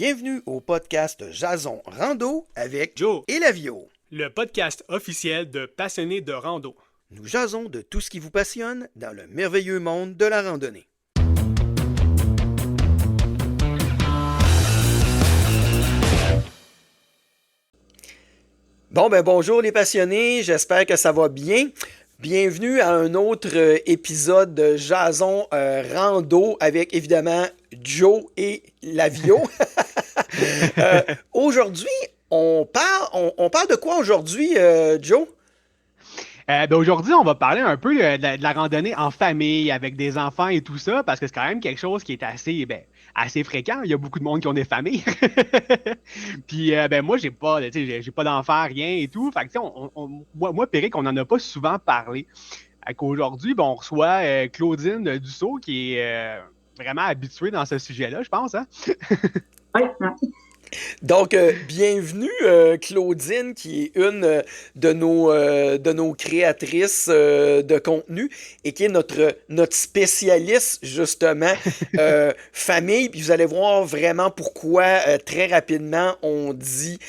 Bienvenue au podcast Jason Rando avec Joe et Lavio, le podcast officiel de passionnés de rando. Nous jasons de tout ce qui vous passionne dans le merveilleux monde de la randonnée. Bonjour les passionnés, j'espère que ça va bien. Bienvenue à un autre épisode de Jason Rando avec évidemment Joe et Lavio. Aujourd'hui, on parle de quoi aujourd'hui, Joe? Aujourd'hui, on va parler un peu de la randonnée en famille avec des enfants et tout ça, parce que c'est quand même quelque chose qui est assez fréquent. Il y a beaucoup de monde qui ont des familles. Puis moi, j'ai pas d'enfants, rien et tout. Fait que moi, Péric, on n'en a pas souvent parlé. Qu'aujourd'hui, on reçoit Claudine Dussault, qui est vraiment habituée dans ce sujet-là, je pense. Hein? Oui, merci. Donc, bienvenue Claudine, qui est une de nos créatrices de contenu et qui est notre spécialiste, justement, famille. Puis vous allez voir vraiment pourquoi, très rapidement, on dit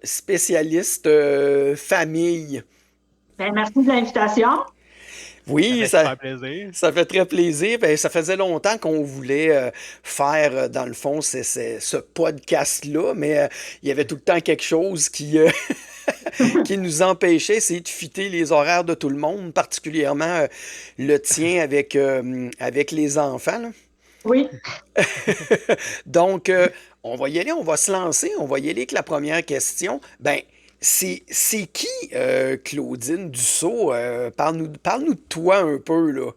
spécialiste famille. Ben, merci de l'invitation. Oui, ça fait plaisir. Ça fait très plaisir. Ben, ça faisait longtemps qu'on voulait faire, dans le fond, ce podcast-là, mais il y avait tout le temps quelque chose qui nous empêchait, c'est de fitter les horaires de tout le monde, particulièrement le tien avec les enfants, là. Oui. Donc, on va y aller, on va se lancer, on va y aller avec la première question. C'est qui Claudine Dussault? Parle-nous de toi un peu, là.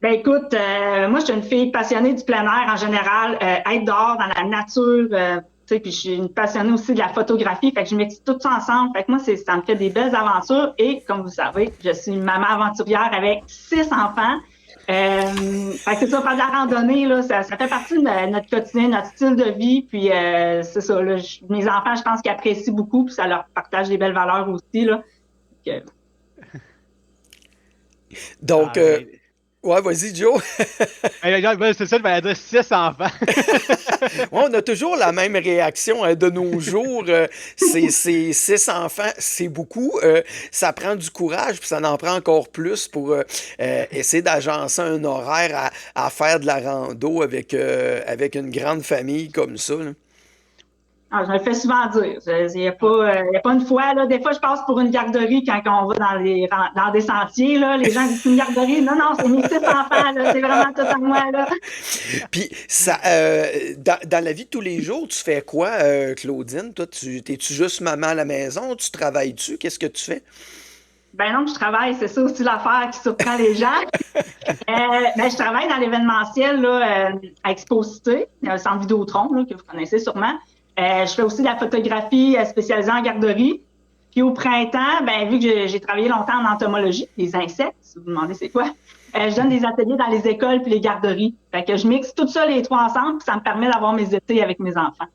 Ben écoute, moi, je suis une fille passionnée du plein air en général, être dehors dans la nature, tu sais, puis je suis une passionnée aussi de la photographie, fait que je mixe tout ça ensemble. Fait que moi, ça me fait des belles aventures et, comme vous savez, je suis une maman aventurière avec 6 enfants. Fait que c'est ça, faire de la randonnée, là, ça fait partie de notre quotidien, notre style de vie. Puis c'est ça, là, mes enfants, je pense qu'ils apprécient beaucoup, puis ça leur partage des belles valeurs aussi, là. Donc, ouais, vas-y, Joe. C'est ça, je vais dire 6 enfants. Ouais, on a toujours la même réaction de nos jours. C'est 6 enfants, c'est beaucoup. Ça prend du courage, puis ça en prend encore plus pour essayer d'agencer un horaire à faire de la rando avec une grande famille comme ça, là. Ah, je me le fais souvent dire. Il n'y a pas une fois, là. Des fois, je passe pour une garderie quand on va dans des sentiers, là. Les gens disent une garderie. Non, c'est mes 6 enfants, là. C'est vraiment tout à moi, là. Puis, ça, dans la vie de tous les jours, tu fais quoi, Claudine? Toi, t'es-tu juste maman à la maison? Tu travailles-tu? Qu'est-ce que tu fais? Ben non, je travaille. C'est ça aussi l'affaire qui surprend les gens. Je travaille dans l'événementiel, là, à Exposité, le centre Vidéotron, là, que vous connaissez sûrement. Je fais aussi de la photographie spécialisée en garderie. Puis au printemps, vu que j'ai travaillé longtemps en entomologie, les insectes, si vous vous demandez c'est quoi, je donne des ateliers dans les écoles puis les garderies. Fait que je mixe tout ça, les 3 ensemble, puis ça me permet d'avoir mes étés avec mes enfants.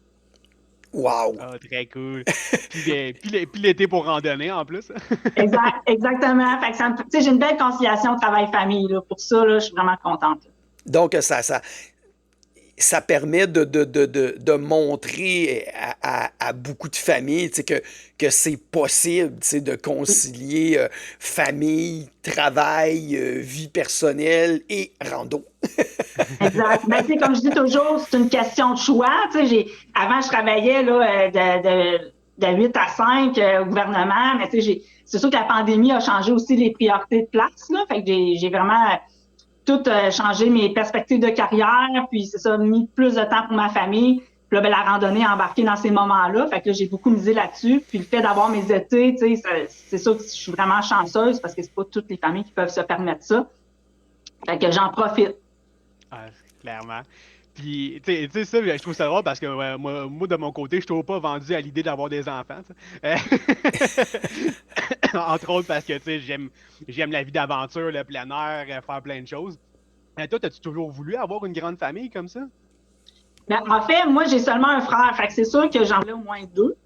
Wow! Oh, très cool. Puis l'été pour randonner, en plus. Exactement. Fait que j'ai une belle conciliation travail-famille, là. Pour ça, là, je suis vraiment contente. Donc, ça permet de montrer à beaucoup de familles, tu sais, que c'est possible, tu sais, de concilier famille, travail, vie personnelle et rando. Exact. Comme je dis toujours, c'est une question de choix. Avant, je travaillais là, de 8 à 5 au gouvernement, mais c'est sûr que la pandémie a changé aussi les priorités de place, là. Fait que j'ai vraiment tout changé mes perspectives de carrière, puis c'est ça, mis plus de temps pour ma famille. Puis là, la randonnée a embarqué dans ces moments-là. Fait que là, j'ai beaucoup misé là-dessus. Puis le fait d'avoir mes étés, c'est sûr que je suis vraiment chanceuse parce que c'est pas toutes les familles qui peuvent se permettre ça. Fait que j'en profite. Ah, clairement. Puis, tu sais, ça, je trouve ça drôle parce que moi, de mon côté, je ne suis pas vendu à l'idée d'avoir des enfants. Entre autres parce que, tu sais, j'aime la vie d'aventure, le plein air, faire plein de choses. Toi, as-tu toujours voulu avoir une grande famille comme ça? En fait, moi, j'ai seulement un frère. Fait que c'est sûr que j'en voulais au moins 2.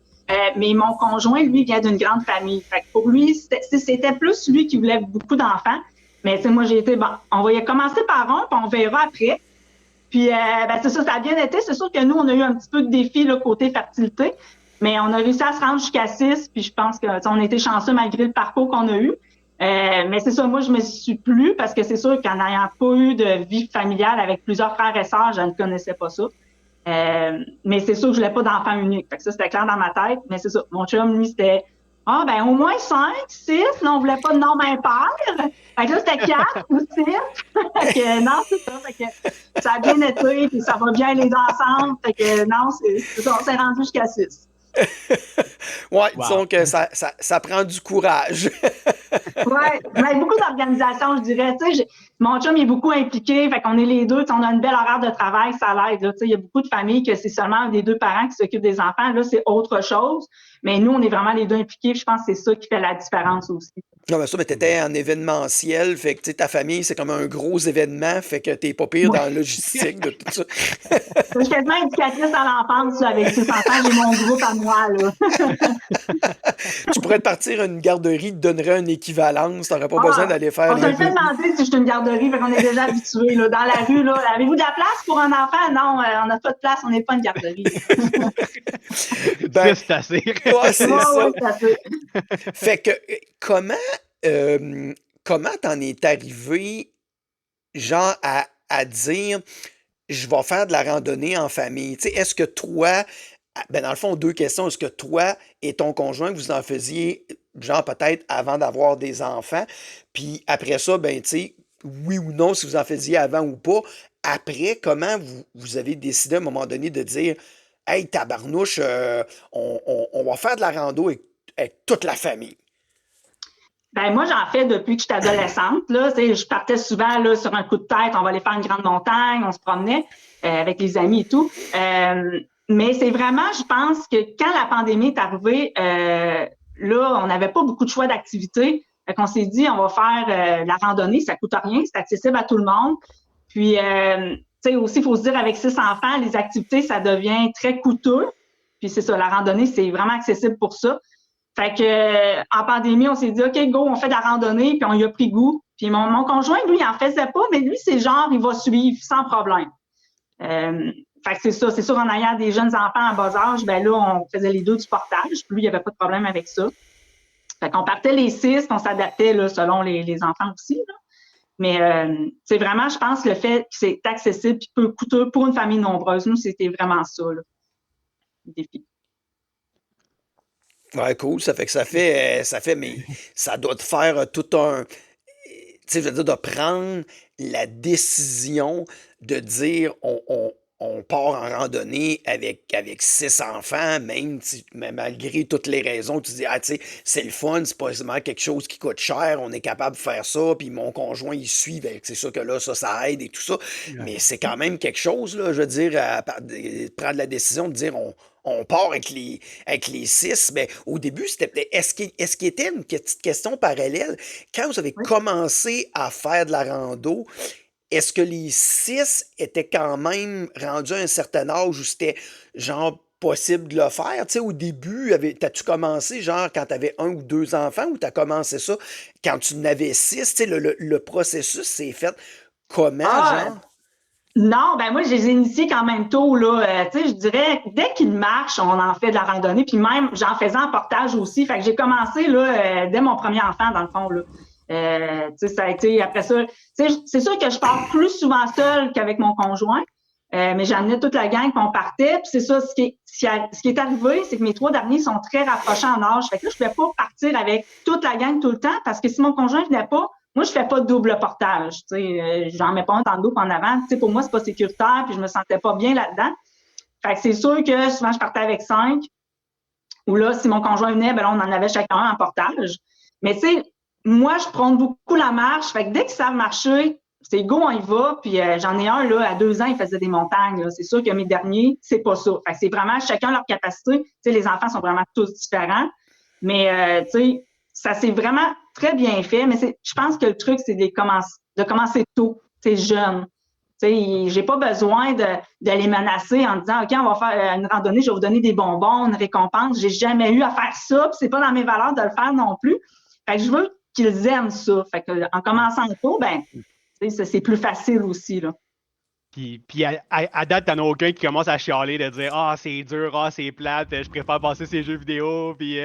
Mais mon conjoint, lui, vient d'une grande famille. Fait que pour lui, c'était plus lui qui voulait beaucoup d'enfants. Mais moi, j'ai été, on va y commencer par un, puis on verra après. Puis, c'est ça a bien été. C'est sûr que nous, on a eu un petit peu de défi là, côté fertilité, mais on a réussi à se rendre jusqu'à 6, puis je pense que on a été chanceux malgré le parcours qu'on a eu. Mais c'est ça, moi, je me suis plu parce que c'est sûr qu'en n'ayant pas eu de vie familiale avec plusieurs frères et sœurs, je ne connaissais pas ça. Mais c'est sûr que je voulais pas d'enfant unique. Fait que ça, c'était clair dans ma tête. Mais c'est ça. Mon chum, lui, c'était au moins 5, 6. Non, on voulait pas de nombre impair. Fait que là, c'était 4 ou 6. Fait que non, c'est ça. Fait que ça a bien été, puis ça va bien les deux ensemble. Fait que non, c'est ça, on s'est rendu jusqu'à 6. Ouais, disons que ça prend du courage. Ouais, mais beaucoup d'organisations, je dirais. Tu sais, mon chum il est beaucoup impliqué, fait qu'on est les deux. On a une belle horaire de travail, ça l'aide. Tu sais, il y a beaucoup de familles que c'est seulement des deux parents qui s'occupent des enfants. Là, c'est autre chose. Mais nous, on est vraiment les deux impliqués. Je pense que c'est ça qui fait la différence aussi. Non, mais ça, mais t'étais en événementiel, fait que tu sais, ta famille, c'est comme un gros événement, fait que t'es pas pire dans la logistique de tout ça. Je suis quasiment éducatrice à l'enfance là, avec 6 enfants, j'ai mon groupe à moi. Là. Tu pourrais te partir à une garderie, te donnerais une équivalence, t'aurais pas besoin d'aller faire on se fait demander si je suis une garderie, fait qu'on est déjà habitués. Là, dans la rue, là, avez-vous de la place pour un enfant? Non, on n'a pas de place, on n'est pas une garderie. Ben, c'est assez. Ouais, c'est ça. Ouais, c'est assez. Fait que, comment t'en es arrivé, genre, à dire, je vais faire de la randonnée en famille? Tu sais, est-ce que toi, dans le fond, 2 questions. Est-ce que toi et ton conjoint, vous en faisiez, genre, peut-être avant d'avoir des enfants? Puis après ça, tu sais, oui ou non, si vous en faisiez avant ou pas. Après, comment vous avez décidé à un moment donné de dire, hey, tabarnouche, on va faire de la rando avec toute la famille? Ben moi, j'en fais depuis que j'étais adolescente. Là, je partais souvent là, sur un coup de tête, on va aller faire une grande montagne, on se promenait avec les amis et tout. Mais c'est vraiment, je pense que quand la pandémie est arrivée, là, on n'avait pas beaucoup de choix d'activités. Fait qu'on s'est dit, on va faire la randonnée, ça coûte rien, c'est accessible à tout le monde. Puis, tu sais, aussi, il faut se dire, avec 6 enfants, les activités, ça devient très coûteux. Puis c'est ça, la randonnée, c'est vraiment accessible pour ça. Fait que en pandémie, on s'est dit, OK, go, on fait de la randonnée, puis on y a pris goût. Puis mon conjoint, lui, il en faisait pas, mais lui, c'est genre, il va suivre sans problème. Fait que c'est ça, c'est sûr, en ayant des jeunes enfants en bas âge, ben là, on faisait les deux du portage. Puis lui, il n'y avait pas de problème avec ça. Fait qu'on partait les 6, on s'adaptait là, selon les enfants aussi. Là. Mais c'est vraiment, je pense, le fait que c'est accessible et peu coûteux pour une famille nombreuse. Nous, c'était vraiment ça, là, le défi. Ouais, cool. Ça fait que mais ça doit te faire tout un. Tu sais, je veux dire, de prendre la décision de dire on part en randonnée avec 6 enfants, mais malgré toutes les raisons, tu dis, tu sais, c'est le fun, c'est pas seulement quelque chose qui coûte cher, on est capable de faire ça, puis mon conjoint, il suit, c'est sûr que là, ça aide et tout ça, mais c'est quand même quelque chose, là, je veux dire, prendre la décision de dire on part avec les 6, mais au début, est-ce qu'il était une petite question parallèle? Quand vous avez commencé à faire de la rando, est-ce que les 6 étaient quand même rendus à un certain âge où c'était genre possible de le faire? Tu sais, au début, t'as-tu commencé genre quand tu avais 1 ou 2 enfants ou t'as commencé ça quand tu en avais 6? Tu sais, le processus s'est fait comment, genre? Non, ben moi, je les ai initiés quand même tôt, là. Tu sais, je dirais, dès qu'ils marchent, on en fait de la randonnée. Puis même, j'en faisais en portage aussi. Fait que j'ai commencé, là, dès mon premier enfant, dans le fond, là. Tu sais, ça a été, après ça, c'est sûr que je pars plus souvent seule qu'avec mon conjoint. Mais j'amenais toute la gang, puis on partait. Puis c'est ça, ce qui est arrivé, c'est que mes 3 derniers sont très rapprochés en âge. Fait que là, je ne pouvais pas partir avec toute la gang tout le temps parce que si mon conjoint ne venait pas, moi, je fais pas de double portage. Tu sais, j'en mets pas un dans le dos en avant. Tu sais, pour moi, c'est pas sécuritaire, puis je me sentais pas bien là-dedans. Fait que c'est sûr que souvent, je partais avec 5. Ou là, si mon conjoint venait, ben là, on en avait chacun un en portage. Mais tu sais, moi, je prends beaucoup la marche. Fait que dès qu'ils savent marcher, c'est go, on y va. Puis j'en ai un, là, à 2 ans, il faisait des montagnes. Là. C'est sûr que mes derniers, c'est pas ça. Fait que c'est vraiment chacun leur capacité. Tu sais, les enfants sont vraiment tous différents. Mais, tu sais, ça s'est vraiment très bien fait. Mais je pense que le truc, c'est de commencer tôt, tu sais, jeune. Tu sais, j'ai pas besoin de les menacer en disant, OK, on va faire une randonnée, je vais vous donner des bonbons, une récompense. J'ai jamais eu à faire ça. Puis c'est pas dans mes valeurs de le faire non plus. Fait que je veux qu'ils aiment ça. Fait que en commençant tôt, ben, c'est plus facile aussi, là. Puis à date, t'en as aucun qui commence à chialer, de dire ah, c'est dur, ah, c'est plate, je préfère passer ces jeux vidéo. Puis.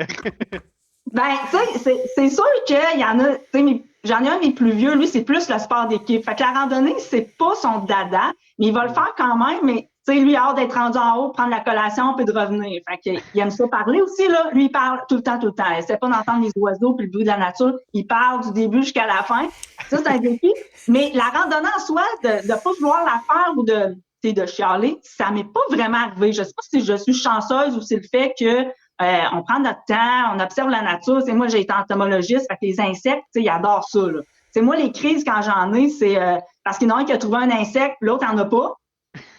Ben, tu sais, c'est sûr qu'il y en a, tu sais, j'en ai un des plus vieux, lui, c'est plus le sport d'équipe. Fait que la randonnée, c'est pas son dada, mais il va le faire quand même, mais tu sais, lui, il a hâte d'être rendu en haut, prendre la collation, puis de revenir. Fait que, il aime ça parler aussi, là. Lui, il parle tout le temps, tout le temps. Il essaie pas d'entendre les oiseaux puis le bruit de la nature. Il parle du début jusqu'à la fin. Ça, c'est un défi. Mais la randonnée en soi, de pas vouloir la faire ou de chialer, ça m'est pas vraiment arrivé. Je sais pas si je suis chanceuse ou c'est le fait que on prend notre temps, on observe la nature. C'est moi, j'ai été entomologiste, fait que les insectes, ils adorent ça. Là. Moi, les crises, quand j'en ai, c'est parce qu'il y en a un qui a trouvé un insecte, l'autre n'en a pas.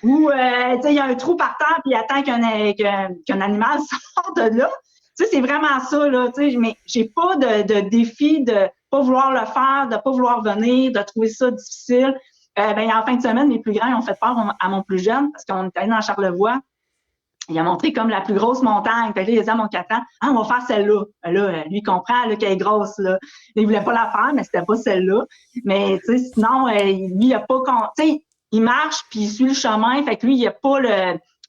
Ou il y a un trou par terre, puis il attend qu'un animal sorte de là. C'est vraiment ça, là. Mais j'ai pas de défi de pas vouloir le faire, de pas vouloir venir, de trouver ça difficile. En fin de semaine, les plus grands ils ont fait peur à mon plus jeune, parce qu'on est allé dans Charlevoix. Il a montré comme la plus grosse montagne. Puis là, il a dit à mon 4 ans, on va faire celle-là. Là, lui, il comprend qu'elle est grosse. Là. Il voulait pas la faire, mais c'était pas celle-là. Mais sinon, lui, il a pas... il marche, puis il suit le chemin. Fait que lui, il n'a pas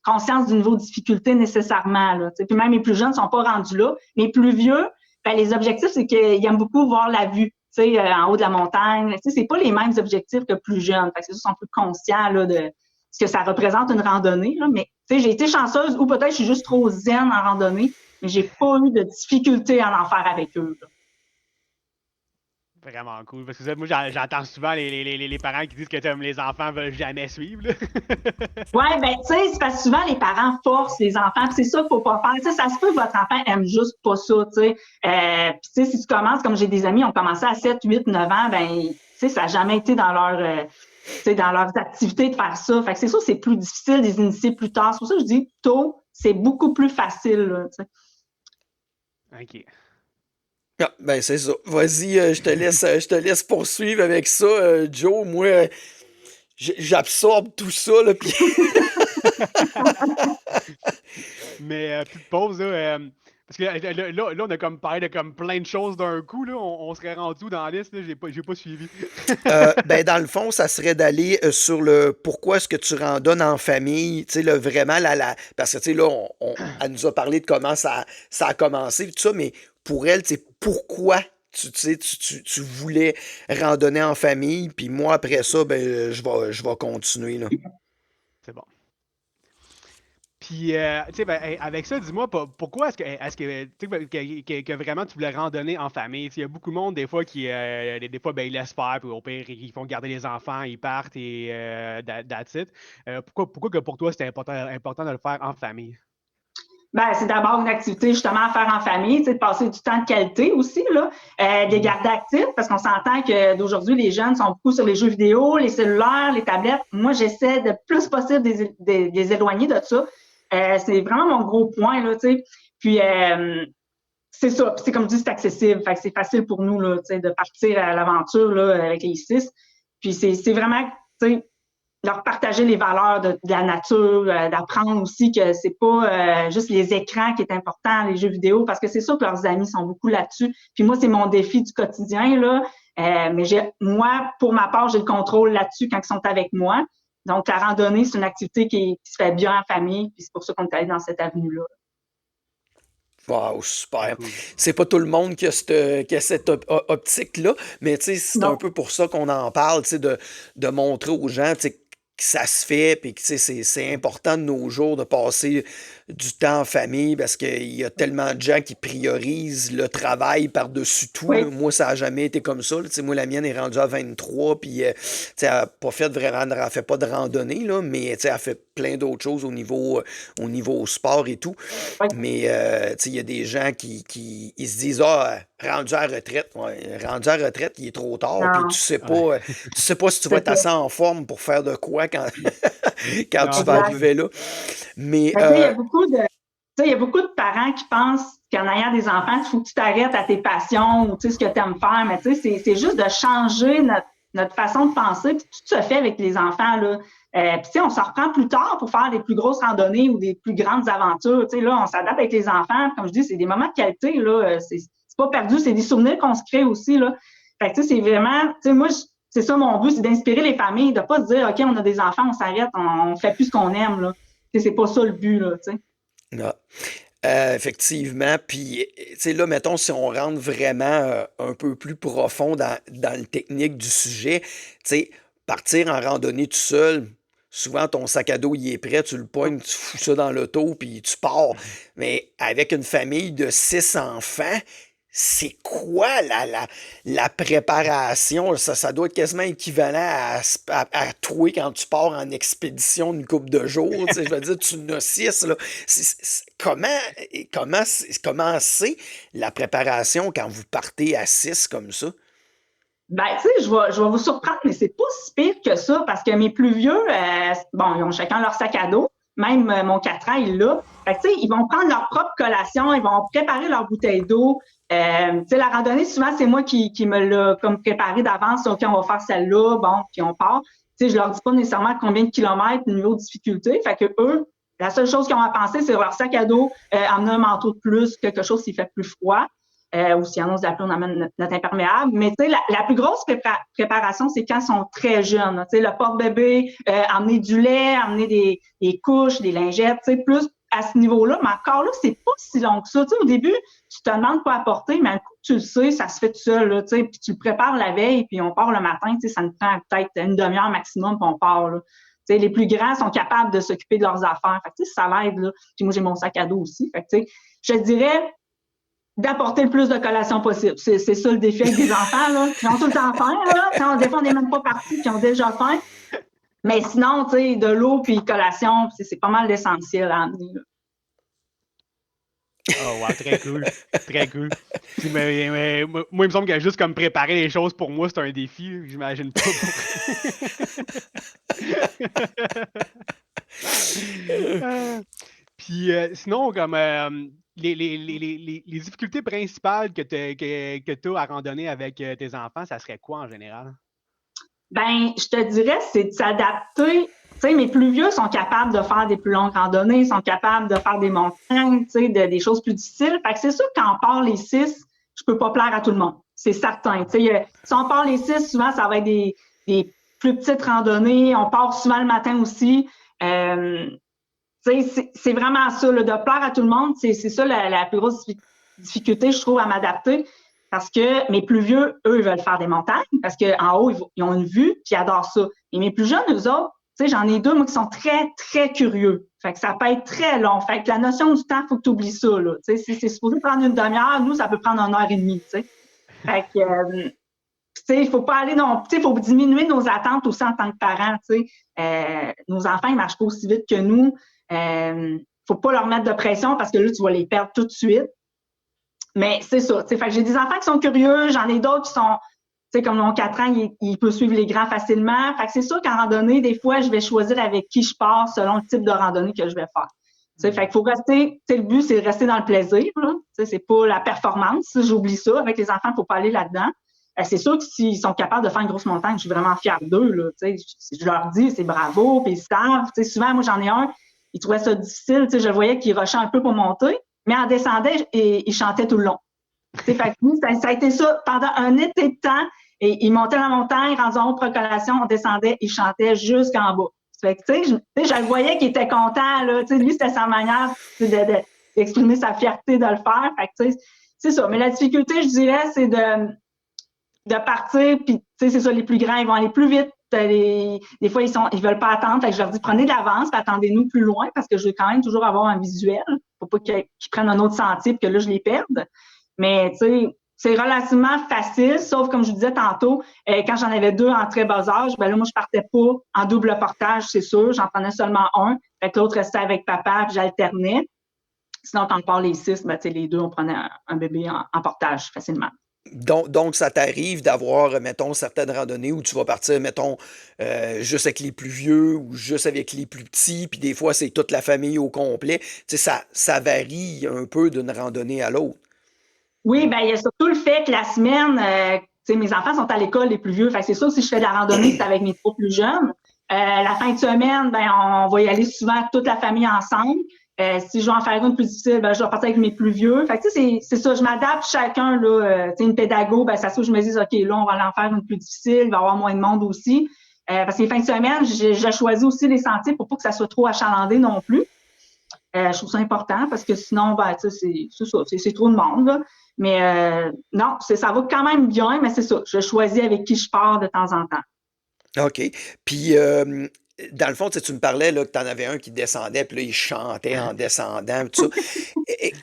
conscience du niveau de difficulté nécessairement. Là, puis même les plus jeunes ne sont pas rendus là. Mais les plus vieux, les objectifs, c'est qu'ils aiment beaucoup voir la vue. En haut de la montagne. C'est pas les mêmes objectifs que plus jeunes. Fait que ils sont plus conscients là, de ce que ça représente une randonnée. Là. Mais j'ai été chanceuse, ou peut-être je suis juste trop zen en randonnée, mais j'ai pas eu de difficulté à en faire avec eux. Là. Vraiment cool. Parce que moi, j'entends souvent les parents qui disent que les enfants veulent jamais suivre. Oui, c'est parce que souvent, les parents forcent les enfants. Puis c'est ça qu'il faut pas faire. Ça se peut que votre enfant aime juste pas ça. Puis si tu commences, comme j'ai des amis, ont commencé à 7, 8, 9 ans, ça n'a jamais été dans dans leurs activités de faire ça. Fait que c'est sûr, c'est plus difficile de les initier plus tard. C'est pour ça que je dis tôt, c'est beaucoup plus facile. Là, OK. Ah, c'est ça. Vas-y, je te laisse poursuivre avec ça, Joe. Moi, j'absorbe tout ça, là, puis... Mais petite pause, là, parce que là, on a comme parlé de comme plein de choses d'un coup, là. On serait rendu dans la liste, là, j'ai pas suivi. Dans le fond, ça serait d'aller sur le pourquoi est-ce que tu randonnes en famille, tu sais, là, vraiment, parce que, tu sais, là, elle nous a parlé de comment ça a commencé, tout ça, mais pour elle, tu sais, pourquoi tu voulais randonner en famille, puis moi, après ça, je vais continuer, là. C'est bon. Puis, avec ça, dis-moi, pourquoi est-ce que vraiment tu voulais randonner en famille? Il y a beaucoup de monde, des fois, des fois, ils laissent faire, puis au pire, ils font garder les enfants, ils partent, et that's it. Pourquoi que pour toi, c'était important de le faire en famille? C'est d'abord une activité justement à faire en famille, de passer du temps de qualité aussi, là, de les garder actifs, parce qu'on s'entend que d'aujourd'hui, les jeunes sont beaucoup sur les jeux vidéo, les cellulaires, les tablettes. Moi, j'essaie de plus possible de les éloigner de ça. C'est vraiment mon gros point, là, tu sais. Puis, c'est ça. Puis c'est comme je dis, c'est accessible. Fait que c'est facile pour nous, là, tu sais, de partir à l'aventure, là, avec les 6. Puis c'est vraiment, tu sais, leur partager les valeurs de la nature, d'apprendre aussi que c'est pas juste les écrans qui est important, les jeux vidéo, parce que c'est sûr que leurs amis sont beaucoup là-dessus. Puis moi, c'est mon défi du quotidien, là. Mais moi, pour ma part, j'ai le contrôle là-dessus quand ils sont avec moi. Donc, la randonnée, c'est une activité qui se fait bien en famille, puis c'est pour ça qu'on est allé dans cette avenue-là. Wow, super. C'est pas tout le monde qui a cette optique-là, mais tu sais, c'est un peu pour ça qu'on en parle, tu sais, de montrer aux gens, tu sais, que ça se fait, puis que c'est important de nos jours de passer du temps en famille parce qu'il y a tellement de gens qui priorisent le travail par-dessus tout. Oui. Moi, ça n'a jamais été comme ça. Moi, la mienne est rendue à 23, puis elle n'a pas fait vraiment, elle fait pas de randonnée, là, mais elle fait plein d'autres choses au niveau sport et tout. Oui. Mais il y a des gens qui ils se disent rendu à la retraite, rendu à la retraite, il est trop tard, puis tu sais pas si tu vas être assez en forme pour faire de quoi quand tu vas arriver là. Mais il y a beaucoup de parents qui pensent qu'en ayant des enfants, il faut que tu t'arrêtes à tes passions ou ce que tu aimes faire. Mais c'est juste de changer notre façon de penser. Puis tout se fait avec les enfants. Là. Puis on s'en reprend plus tard pour faire des plus grosses randonnées ou des plus grandes aventures. Là, on s'adapte avec les enfants. Comme je dis, c'est des moments de qualité. Là. C'est pas perdu, c'est des souvenirs qu'on se crée aussi. Là. Fait que c'est vraiment, moi, c'est ça mon but, c'est d'inspirer les familles, de pas se dire, OK, on a des enfants, on s'arrête, on fait plus ce qu'on aime, là. C'est pas ça le but, là, tu sais. Non. Effectivement. Puis, tu sais, là, mettons, si on rentre vraiment un peu plus profond dans le technique du sujet, tu sais, partir en randonnée tout seul, souvent ton sac à dos, il est prêt, tu le pognes, tu fous ça dans l'auto, puis tu pars. Mais avec une famille de 6 enfants, c'est quoi la préparation? Ça doit être quasiment équivalent à toi quand tu pars en expédition une couple de jours. Tu sais, je veux dire, tu noces, là. Comment c'est la préparation quand vous partez à 6 comme ça? Ben, tu sais, je vais vous surprendre, mais c'est pas si pire que ça, parce que mes plus vieux, bon, ils ont chacun leur sac à dos. Même mon 4 ans, il l'a. Fait que, tu sais, ils vont prendre leur propre collation, ils vont préparer leur bouteille d'eau. Tu sais, la randonnée, souvent, c'est moi qui me l'a comme préparé d'avance. OK, on va faire celle-là, bon, puis on part. Tu sais, je leur dis pas nécessairement combien de kilomètres, niveau de difficulté. Fait que eux, la seule chose qu'ils ont à penser, c'est leur sac à dos, emmener un manteau de plus, quelque chose s'il fait plus froid. Ou si annonce d'appeler, on amène notre imperméable. Mais tu sais, la plus grosse préparation, c'est quand ils sont très jeunes. Tu sais, le porte-bébé, emmener du lait, emmener des couches, des lingettes, tu sais, plus à ce niveau-là. Mais encore là, c'est pas si long que ça. Tu sais, au début, tu te demandes quoi apporter, mais un coup, tu le sais, ça se fait tout seul, là, tu sais, puis tu le prépares la veille, puis on part le matin, tu sais, ça nous prend peut-être une demi-heure maximum, puis on part, là. Tu sais, les plus grands sont capables de s'occuper de leurs affaires. Fait que, tu sais, ça l'aide, là. Puis moi, j'ai mon sac à dos aussi. Fait que, tu sais, je dirais d'apporter le plus de collations possible. C'est ça le défi avec des enfants, là. Ils ont tout le temps faim, là. Des fois, on n'est même pas partis, puis ils ont déjà faim. Mais sinon, tu sais, de l'eau puis collation, c'est pas mal l'essentiel à amener, là. Oh, wow, très cool. Très cool. Mais moi, il me semble que juste comme préparer les choses pour moi, c'est un défi. J'imagine pas. Puis sinon, comme les difficultés principales que tu as à randonner avec tes enfants, ça serait quoi en général? Ben, je te dirais, c'est de s'adapter. Tu sais, mes plus vieux sont capables de faire des plus longues randonnées, sont capables de faire des montagnes, tu sais, des choses plus difficiles. Fait que c'est sûr qu'en part les 6, je peux pas plaire à tout le monde. C'est certain. Tu sais, si on part les 6, souvent, ça va être des plus petites randonnées. On part souvent le matin aussi. Tu sais, c'est vraiment ça, là, de plaire à tout le monde. C'est ça la plus grosse difficulté, je trouve, à m'adapter. Parce que mes plus vieux, eux, ils veulent faire des montagnes parce qu'en haut, ils ont une vue, puis ils adorent ça. Et mes plus jeunes, eux autres, tu sais, j'en ai 2, moi, qui sont très, très curieux. Fait que ça peut être très long. Fait que la notion du temps, il faut que tu oublies ça, là. Tu sais, si c'est supposé prendre une demi-heure, nous, ça peut prendre 1 heure et demie, tu sais. Fait que, tu sais, il faut pas aller non, tu sais, il faut diminuer nos attentes aussi en tant que parents, tu sais. Nos enfants, ils marchent pas aussi vite que nous. Faut pas leur mettre de pression parce que là, tu vas les perdre tout de suite. Mais c'est ça. Fait que j'ai des enfants qui sont curieux, j'en ai d'autres qui sont, tu sais, comme mon 4 ans, il peut suivre les grands facilement. Fait que c'est sûr qu'en randonnée, des fois, je vais choisir avec qui je pars selon le type de randonnée que je vais faire. Fait qu'il faut rester, le but, c'est de rester dans le plaisir. C'est pas la performance. J'oublie ça. Avec les enfants, il faut pas aller là-dedans. C'est sûr que s'ils sont capables de faire une grosse montagne, je suis vraiment fière d'eux. Là, je leur dis, c'est bravo, puis ils savent. Souvent, moi, j'en ai un, il trouvait ça difficile. Je le voyais qu'il rushait un peu pour monter. Mais en descendant, il chantait tout le long. Fait que nous, ça a été ça pendant un été de temps. Et il montait la montagne, rendu en haut de recollation, on descendait, il chantait jusqu'en bas. Fait que, je le voyais qu'il était content. Là, lui, c'était sa manière d'exprimer sa fierté de le faire. Fait que, c'est ça. Mais la difficulté, je dirais, c'est de partir. Puis, c'est ça, les plus grands, ils vont aller plus vite. Des fois, ils veulent pas attendre. Fait que je leur dis, prenez de l'avance, puis attendez-nous plus loin, parce que je veux quand même toujours avoir un visuel. Faut pas qu'ils prennent un autre sentier, puis que là, je les perde. Mais, tu sais, c'est relativement facile, sauf, comme je vous disais tantôt, quand j'en avais 2 en très bas âge, ben là, moi, je partais pas en double portage, c'est sûr. J'en prenais seulement un. Fait que l'autre restait avec papa, puis j'alternais. Sinon, quand on part les 6, ben, tu sais, les 2, on prenait un bébé en portage facilement. Donc, ça t'arrive d'avoir, mettons, certaines randonnées où tu vas partir, mettons, juste avec les plus vieux ou juste avec les plus petits, puis des fois, c'est toute la famille au complet. Tu sais, ça varie un peu d'une randonnée à l'autre. Oui, ben il y a surtout le fait que la semaine, tu sais, mes enfants sont à l'école, les plus vieux. Fait que c'est sûr, si je fais de la randonnée, c'est avec mes 3 plus jeunes. La fin de semaine, ben on va y aller souvent toute la famille ensemble. Si je dois en faire une plus difficile, ben, je dois partir avec mes plus vieux. Fait que, tu sais, c'est ça, je m'adapte chacun, là. Tu sais, une pédago, ben, ça se trouve, je me dis, OK, là, on va en faire une plus difficile, il va y avoir moins de monde aussi. Parce que les fins de semaine, j'ai choisi aussi les sentiers pour pas que ça soit trop achalandé non plus. Je trouve ça important parce que sinon, ben, tu sais, c'est trop de monde, là. Mais non, ça va quand même bien, mais c'est ça. Je choisis avec qui je pars de temps en temps. OK. Puis, dans le fond, tu me parlais là, que tu en avais un qui descendait, puis là, il chantait en descendant, tout ça.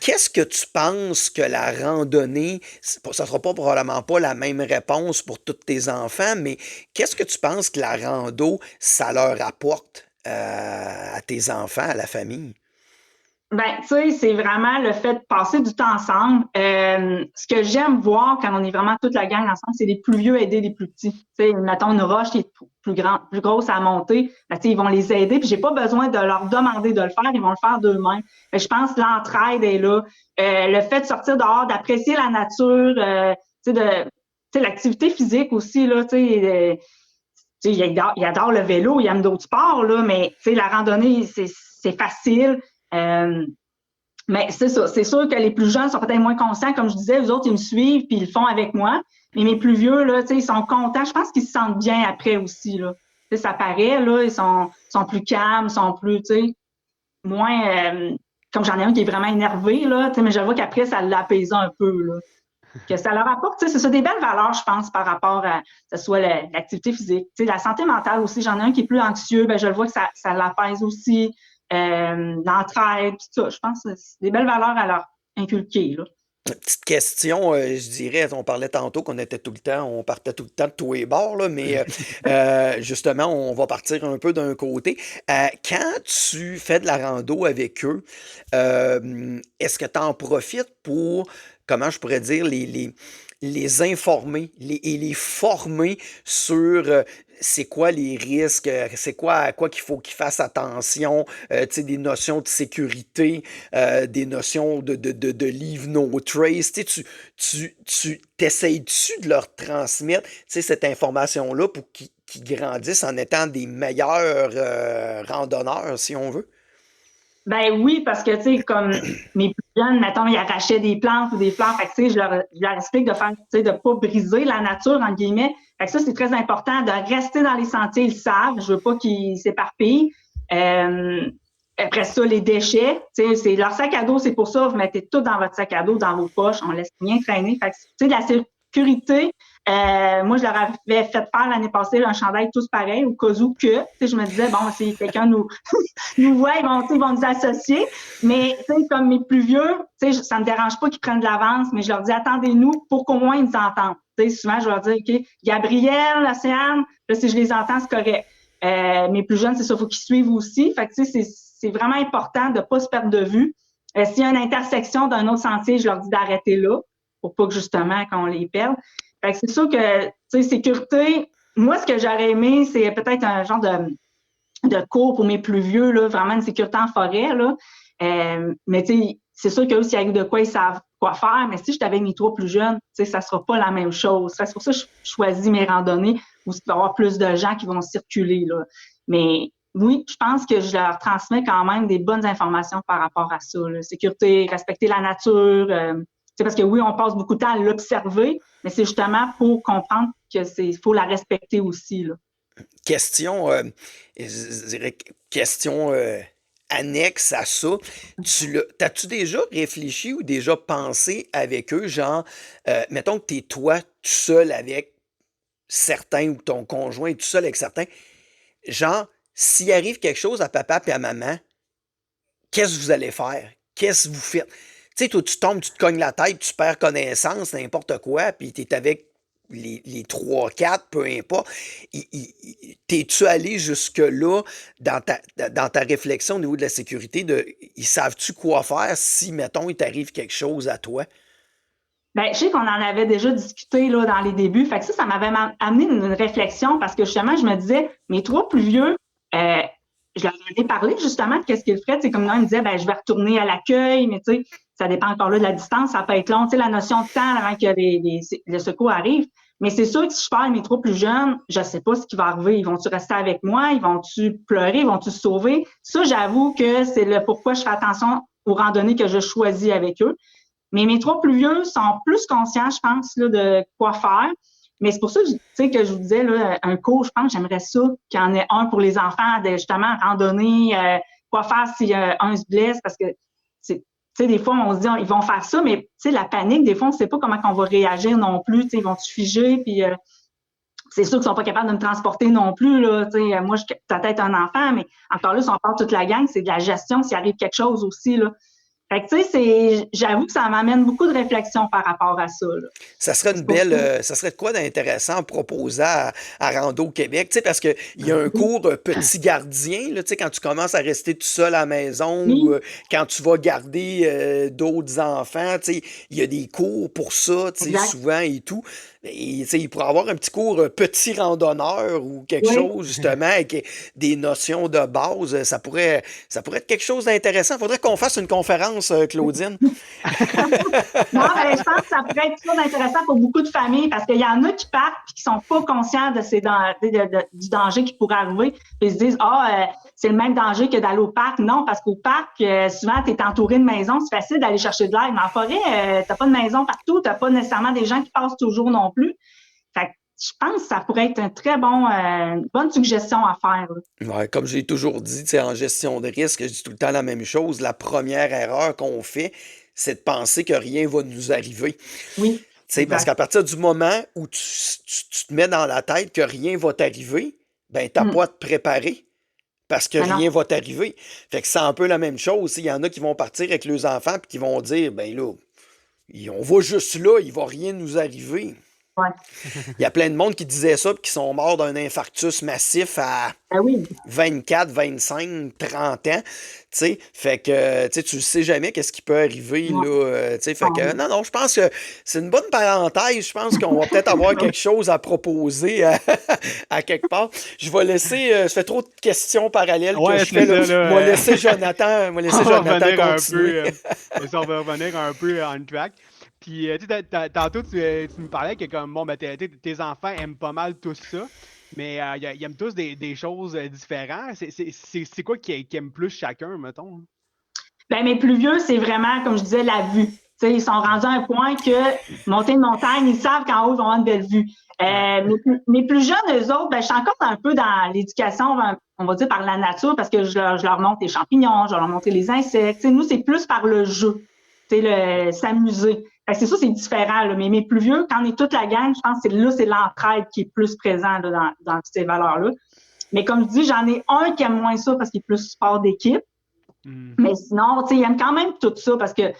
Qu'est-ce que tu penses que la randonnée, ça sera pas probablement pas la même réponse pour tous tes enfants, mais qu'est-ce que tu penses que la rando, ça leur apporte à tes enfants, à la famille? Ben, tu sais, c'est vraiment le fait de passer du temps ensemble. Ce que j'aime voir quand on est vraiment toute la gang ensemble, c'est les plus vieux aider les plus petits. Tu sais, mettons une roche qui est plus grosse à monter, ben, tu sais, ils vont les aider, puis j'ai pas besoin de leur demander de le faire, ils vont le faire d'eux-mêmes. Ben, je pense que l'entraide est là. Le fait de sortir dehors, d'apprécier la nature, tu sais, l'activité physique aussi, là, tu sais, il adore le vélo, il aime d'autres sports, là, mais tu sais, la randonnée, c'est facile. Mais c'est ça, c'est sûr que les plus jeunes sont peut-être moins conscients, comme je disais, eux autres, ils me suivent puis ils le font avec moi. Mais mes plus vieux, là, tu sais, ils sont contents. Je pense qu'ils se sentent bien après aussi, là. Tu sais, ça paraît, là, ils sont plus calmes, sont plus, tu sais, moins, comme j'en ai un qui est vraiment énervé, là, tu sais, mais je vois qu'après, ça l'apaise un peu, là. Que ça leur apporte, tu sais, c'est ça, des belles valeurs, je pense, par rapport à, que ce soit l'activité physique. Tu sais, la santé mentale aussi, j'en ai un qui est plus anxieux, ben je le vois que ça l'apaise aussi. L'entraide, tout ça. Je pense que c'est des belles valeurs à leur inculquer, là. Petite question, je dirais, on parlait tantôt qu'on était tout le temps, on partait tout le temps de tous les bords, là, mais justement, on va partir un peu d'un côté. Quand tu fais de la rando avec eux, est-ce que tu en profites pour, comment je pourrais dire, les informer et les former sur c'est quoi les risques, c'est quoi à quoi qu'il faut qu'ils fassent attention, tu sais, des notions de sécurité, des notions de leave no trace. Tu t'essayes-tu de leur transmettre, tu sais, cette information-là pour qu'ils grandissent en étant des meilleurs randonneurs, si on veut? Ben oui, parce que, tu sais, comme mes plus jeunes, mettons, ils arrachaient des plantes ou des fleurs. Fait que, tu sais, je leur explique de faire, tu sais, de pas briser la nature, entre guillemets. Fait que ça, c'est très important de rester dans les sentiers, ils le savent. Je veux pas qu'ils s'éparpillent. Après ça, les déchets, tu sais, c'est leur sac à dos, c'est pour ça, vous mettez tout dans votre sac à dos, dans vos poches, on laisse rien traîner. Fait que, tu sais, de la sécurité, moi, je leur avais fait faire l'année passée un chandail tous pareil, au cas où que, tu sais, je me disais, bon, si quelqu'un nous voit, ils vont nous associer. Mais, tu sais, comme mes plus vieux, tu sais, ça me dérange pas qu'ils prennent de l'avance, mais je leur dis, attendez-nous pour qu'au moins ils nous entendent. Tu sais, souvent, je leur dis, OK, Gabriel, Océane, là, si je les entends, c'est correct. Mes plus jeunes, c'est ça, il faut qu'ils suivent aussi. Fait que, tu sais, c'est vraiment important de ne pas se perdre de vue. S'il y a une intersection d'un autre sentier, je leur dis d'arrêter là, pour pas que, justement, qu'on les perde. Fait que c'est sûr que, tu sais, sécurité, moi, ce que j'aurais aimé, c'est peut-être un genre de cours pour mes plus vieux, là, vraiment une sécurité en forêt, là. Mais, tu sais, c'est sûr qu'eux, s'il y a de quoi, ils savent quoi faire, mais si je t'avais mes trois plus jeunes, tu sais, ça sera pas la même chose. C'est pour ça que je choisis mes randonnées où il va y avoir plus de gens qui vont circuler, là. Mais oui, je pense que je leur transmets quand même des bonnes informations par rapport à ça, là. Sécurité, respecter la nature, c'est parce que oui, on passe beaucoup de temps à l'observer, mais c'est justement pour comprendre que faut la respecter aussi, là. Question, je dirais, question annexe à ça. T'as-tu déjà réfléchi ou déjà pensé avec eux, genre, mettons que t'es toi tout seul avec certains ou ton conjoint est tout seul avec certains, genre, s'il arrive quelque chose à papa et à maman, qu'est-ce que vous allez faire? Qu'est-ce que vous faites? Tu sais, toi, tu tombes, tu te cognes la tête, tu perds connaissance, n'importe quoi, puis t'es avec les 3, 4, peu importe. T'es-tu allé jusque-là dans ta réflexion au niveau de la sécurité ils savent-tu quoi faire si, mettons, il t'arrive quelque chose à toi? Ben, je sais qu'on en avait déjà discuté là, dans les débuts. Fait que ça m'avait amené une réflexion parce que justement, je me disais, mes trois plus vieux, je leur en ai parlé justement de qu'est-ce qu'ils feraient. Comme là, ils me disaient, ben, je vais retourner à l'accueil, mais tu sais, ça dépend encore là de la distance, ça peut être long. Tu sais, la notion de temps avant que le secours arrive. Mais c'est sûr que si je parle à mes 3 plus jeunes, je sais pas ce qui va arriver. Ils vont-tu rester avec moi? Ils vont-tu pleurer? Ils vont-tu se sauver? Ça, j'avoue que c'est le pourquoi je fais attention aux randonnées que je choisis avec eux. Mais mes 3 plus vieux sont plus conscients, je pense, là, de quoi faire. Mais c'est pour ça que je vous disais, là, un cours, je pense, j'aimerais ça qu'il y en ait un pour les enfants, de justement randonner, quoi faire si un se blesse, parce que des fois, on se dit, ils vont faire ça, mais la panique, des fois, on ne sait pas comment on va réagir non plus. Ils vont se figer, puis c'est sûr qu'ils ne sont pas capables de me transporter non plus. Là, moi, peut-être un enfant, mais encore là, si on parle toute la gang, c'est de la gestion s'il arrive quelque chose aussi. Là. Fait que, j'avoue que ça m'amène beaucoup de réflexion par rapport à ça. Là. Ça serait ça serait de quoi d'intéressant à proposer à Rando Québec, parce qu'il y a un cours petit gardien, là, quand tu commences à rester tout seul à la maison ou quand tu vas garder d'autres enfants, il y a des cours pour ça, souvent et tout. Et, il pourrait avoir un petit cours petit randonneur ou quelque chose, justement, avec des notions de base. Ça pourrait être quelque chose d'intéressant. Il faudrait qu'on fasse une conférence, Claudine. Non, je pense que ça pourrait être très intéressant pour beaucoup de familles parce qu'il y en a qui partent et qui sont pas conscients du danger qui pourrait arriver. Ils se disent, c'est le même danger que d'aller au parc. Non, parce qu'au parc, souvent, tu es entouré de maisons. C'est facile d'aller chercher de l'air. Mais en forêt, tu n'as pas de maison partout. Tu n'as pas nécessairement des gens qui passent toujours non plus. Fait que je pense que ça pourrait être une bonne suggestion à faire. Ouais, comme j'ai toujours dit, en gestion de risque, je dis tout le temps la même chose. La première erreur qu'on fait, c'est de penser que rien va nous arriver. Oui. Parce qu'à partir du moment où tu te mets dans la tête que rien va t'arriver, ben t'as pas à te préparer. Parce que rien va t'arriver. Fait que c'est un peu la même chose. Il y en a qui vont partir avec leurs enfants et qui vont dire, ben là, on va juste là, il va rien nous arriver. Ouais. Il y a plein de monde qui disait ça et qui sont morts d'un infarctus massif à 24, 25, 30 ans. Fait que tu ne sais jamais qu'est-ce qui peut arriver. Là, fait que non, je pense que c'est une bonne parenthèse. Je pense qu'on va peut-être avoir quelque chose à proposer à quelque part. Je vais laisser. Je fais trop de questions parallèles que je fais. Je vais laisser Jonathan continuer. On va revenir un peu on track. Puis, tantôt, tu me parlais que comme tes enfants aiment pas mal tout ça, mais ils aiment tous des choses différentes. C'est quoi qu'ils aiment plus chacun, mettons? Ben, mes plus vieux, c'est vraiment, comme je disais, la vue. Ils sont rendus à un point que monter une montagne, ils savent qu'en haut, ils vont avoir une belle vue. Mes plus jeunes, eux autres, je suis encore un peu dans l'éducation, on va dire par la nature, parce que je leur montre les champignons, je leur montre les insectes. Nous, c'est plus par le jeu, s'amuser. C'est ça, c'est différent, là. Mais mes plus vieux, quand on est toute la gang, je pense que c'est l'entraide qui est plus présent là, dans ces valeurs-là. Mais comme je dis, j'en ai un qui aime moins ça parce qu'il est plus sport d'équipe. Mais sinon, ils aiment quand même tout ça parce que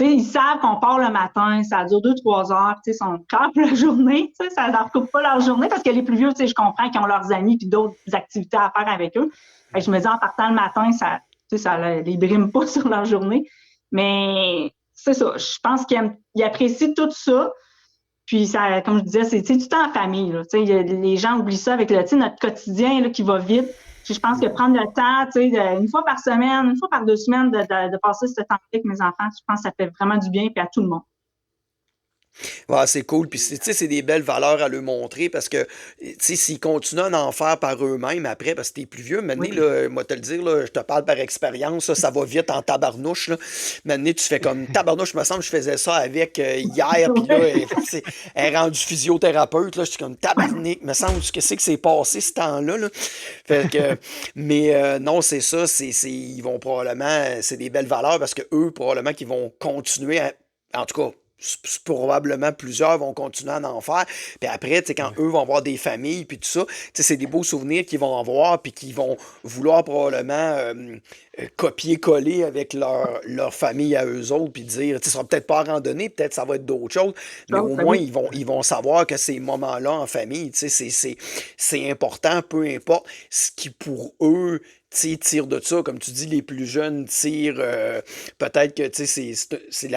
ils savent qu'on part le matin, ça dure 2-3 heures, ils sont clairs pour la journée, ça ne leur coupe pas leur journée parce que les plus vieux, je comprends qu'ils ont leurs amis et d'autres activités à faire avec eux. Je me dis, en partant le matin, ça les brime pas sur leur journée. Mais c'est ça, je pense qu'ils apprécient tout ça. Puis, ça, comme je disais, c'est du temps en famille. Là, les gens oublient ça avec notre quotidien là, qui va vite. Je pense que prendre le temps, une fois par semaine, une fois par 2 semaines, de passer ce temps avec mes enfants, je pense que ça fait vraiment du bien puis à tout le monde. Ouais, c'est cool. Puis, c'est des belles valeurs à leur montrer parce que, s'ils continuent à en faire par eux-mêmes après, parce que t'es plus vieux, maintenant, là, moi, te le dire, là, je te parle par expérience, là, ça va vite en tabarnouche. Là. Maintenant, tu fais comme tabarnouche, me semble, je faisais ça avec hier, puis là, elle est rendue physiothérapeute, là, je suis comme tabarnak, me semble, qu'est-ce que c'est passé ce temps-là, là? Fait que, mais non, c'est ça, ils vont probablement, c'est des belles valeurs parce que eux, probablement, qu'ils vont continuer en tout cas, probablement plusieurs vont continuer à en faire. Puis après, quand eux vont avoir des familles, puis tout ça, c'est des beaux souvenirs qu'ils vont avoir, puis qu'ils vont vouloir probablement copier-coller avec leur famille à eux autres, puis dire, ça sera peut-être pas en randonnée, peut-être ça va être d'autres choses, mais au moins, ils vont savoir que ces moments-là en famille, c'est important, peu importe ce qui pour eux tirent de ça. Comme tu dis, les plus jeunes tirent peut-être que c'est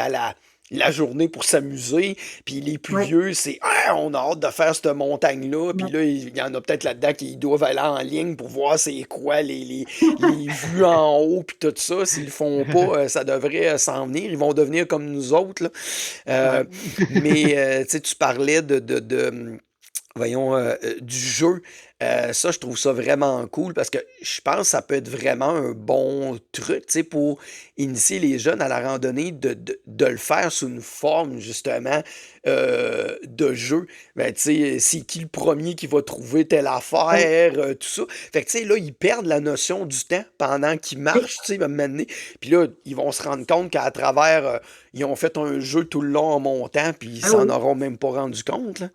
la journée pour s'amuser, puis les plus vieux, c'est on a hâte de faire cette montagne-là, puis là, il y en a peut-être là-dedans qui doivent aller en ligne pour voir c'est quoi les vues en haut, puis tout ça. S'ils le font pas, ça devrait s'en venir. Ils vont devenir comme nous autres. Là. Mais tu parlais de du jeu. Ça, je trouve ça vraiment cool parce que je pense que ça peut être vraiment un bon truc, tu sais, pour initier les jeunes à la randonnée, de le faire sous une forme, justement, de jeu. Ben, tu sais, c'est qui le premier qui va trouver telle affaire, tout ça. Fait que, tu sais, là, ils perdent la notion du temps pendant qu'ils marchent, tu sais, à un moment donné. Puis là, ils vont se rendre compte qu'à travers, ils ont fait un jeu tout le long en montant, puis ils s'en auront même pas rendu compte, là.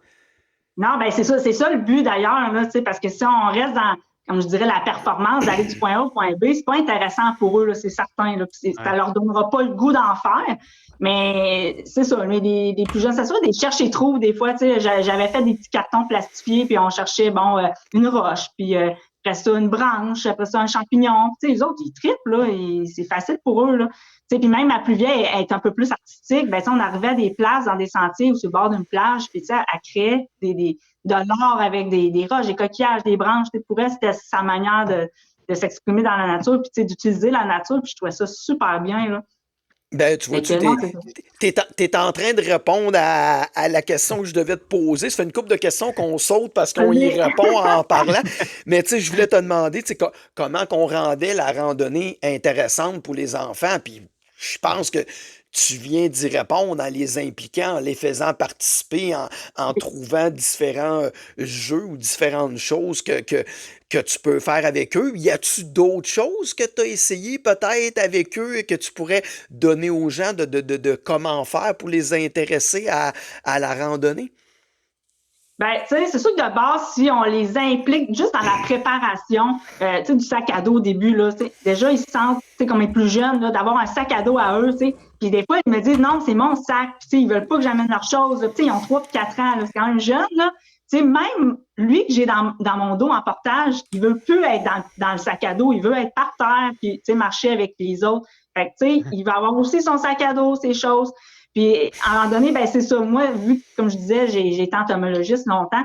Non, ben c'est ça le but d'ailleurs, là, parce que si on reste dans, comme je dirais, la performance, d'aller du point A au point B, c'est pas intéressant pour eux, là, c'est certain. Là, ça leur donnera pas le goût d'en faire. Mais c'est ça, mais des plus jeunes, ça soit des cherches et trouves des fois. J'avais fait des petits cartons plastifiés, puis on cherchait une roche, puis après ça, une branche, après ça, un champignon. Les autres, ils trippent, là, et c'est facile pour eux. Là. Puis même ma plus vieille est un peu plus artistique. Ben, on arrivait à des places dans des sentiers ou sur le bord d'une plage, puis elle créait de l'or avec des roches, des coquillages, des branches. Pour elle, c'était sa manière de s'exprimer dans la nature, puis d'utiliser la nature, puis je trouvais ça super bien. Là. Ben, tu vois, t'es en train de répondre à la question que je devais te poser. Ça fait une couple de questions qu'on saute parce qu'on y répond en parlant. Mais tu sais, je voulais te demander, tu sais, comment qu'on rendait la randonnée intéressante pour les enfants. Puis je pense que tu viens d'y répondre en les impliquant, en les faisant participer, en trouvant différents jeux ou différentes choses que tu peux faire avec eux. Y a-tu d'autres choses que tu as essayé peut-être avec eux et que tu pourrais donner aux gens de comment faire pour les intéresser à la randonnée? Ben, tu sais, c'est sûr que de base, si on les implique juste dans la préparation, tu sais, du sac à dos au début, là, déjà, ils se sentent, tu sais, comme les plus jeunes, là, d'avoir un sac à dos à eux, tu sais. Puis des fois, ils me disent, non, c'est mon sac. Puis, tu sais, ils veulent pas que j'amène leurs choses. Tu sais, ils ont 3 puis 4 ans, là, c'est quand même jeune, là. Tu sais, même lui que j'ai dans mon dos en portage, il veut plus être dans le sac à dos, il veut être par terre, puis, tu sais, marcher avec les autres. Fait que, tu sais, il va avoir aussi son sac à dos, ses choses. Puis, à un moment donné, ben c'est ça. Moi, vu que, comme je disais, j'ai été entomologiste longtemps,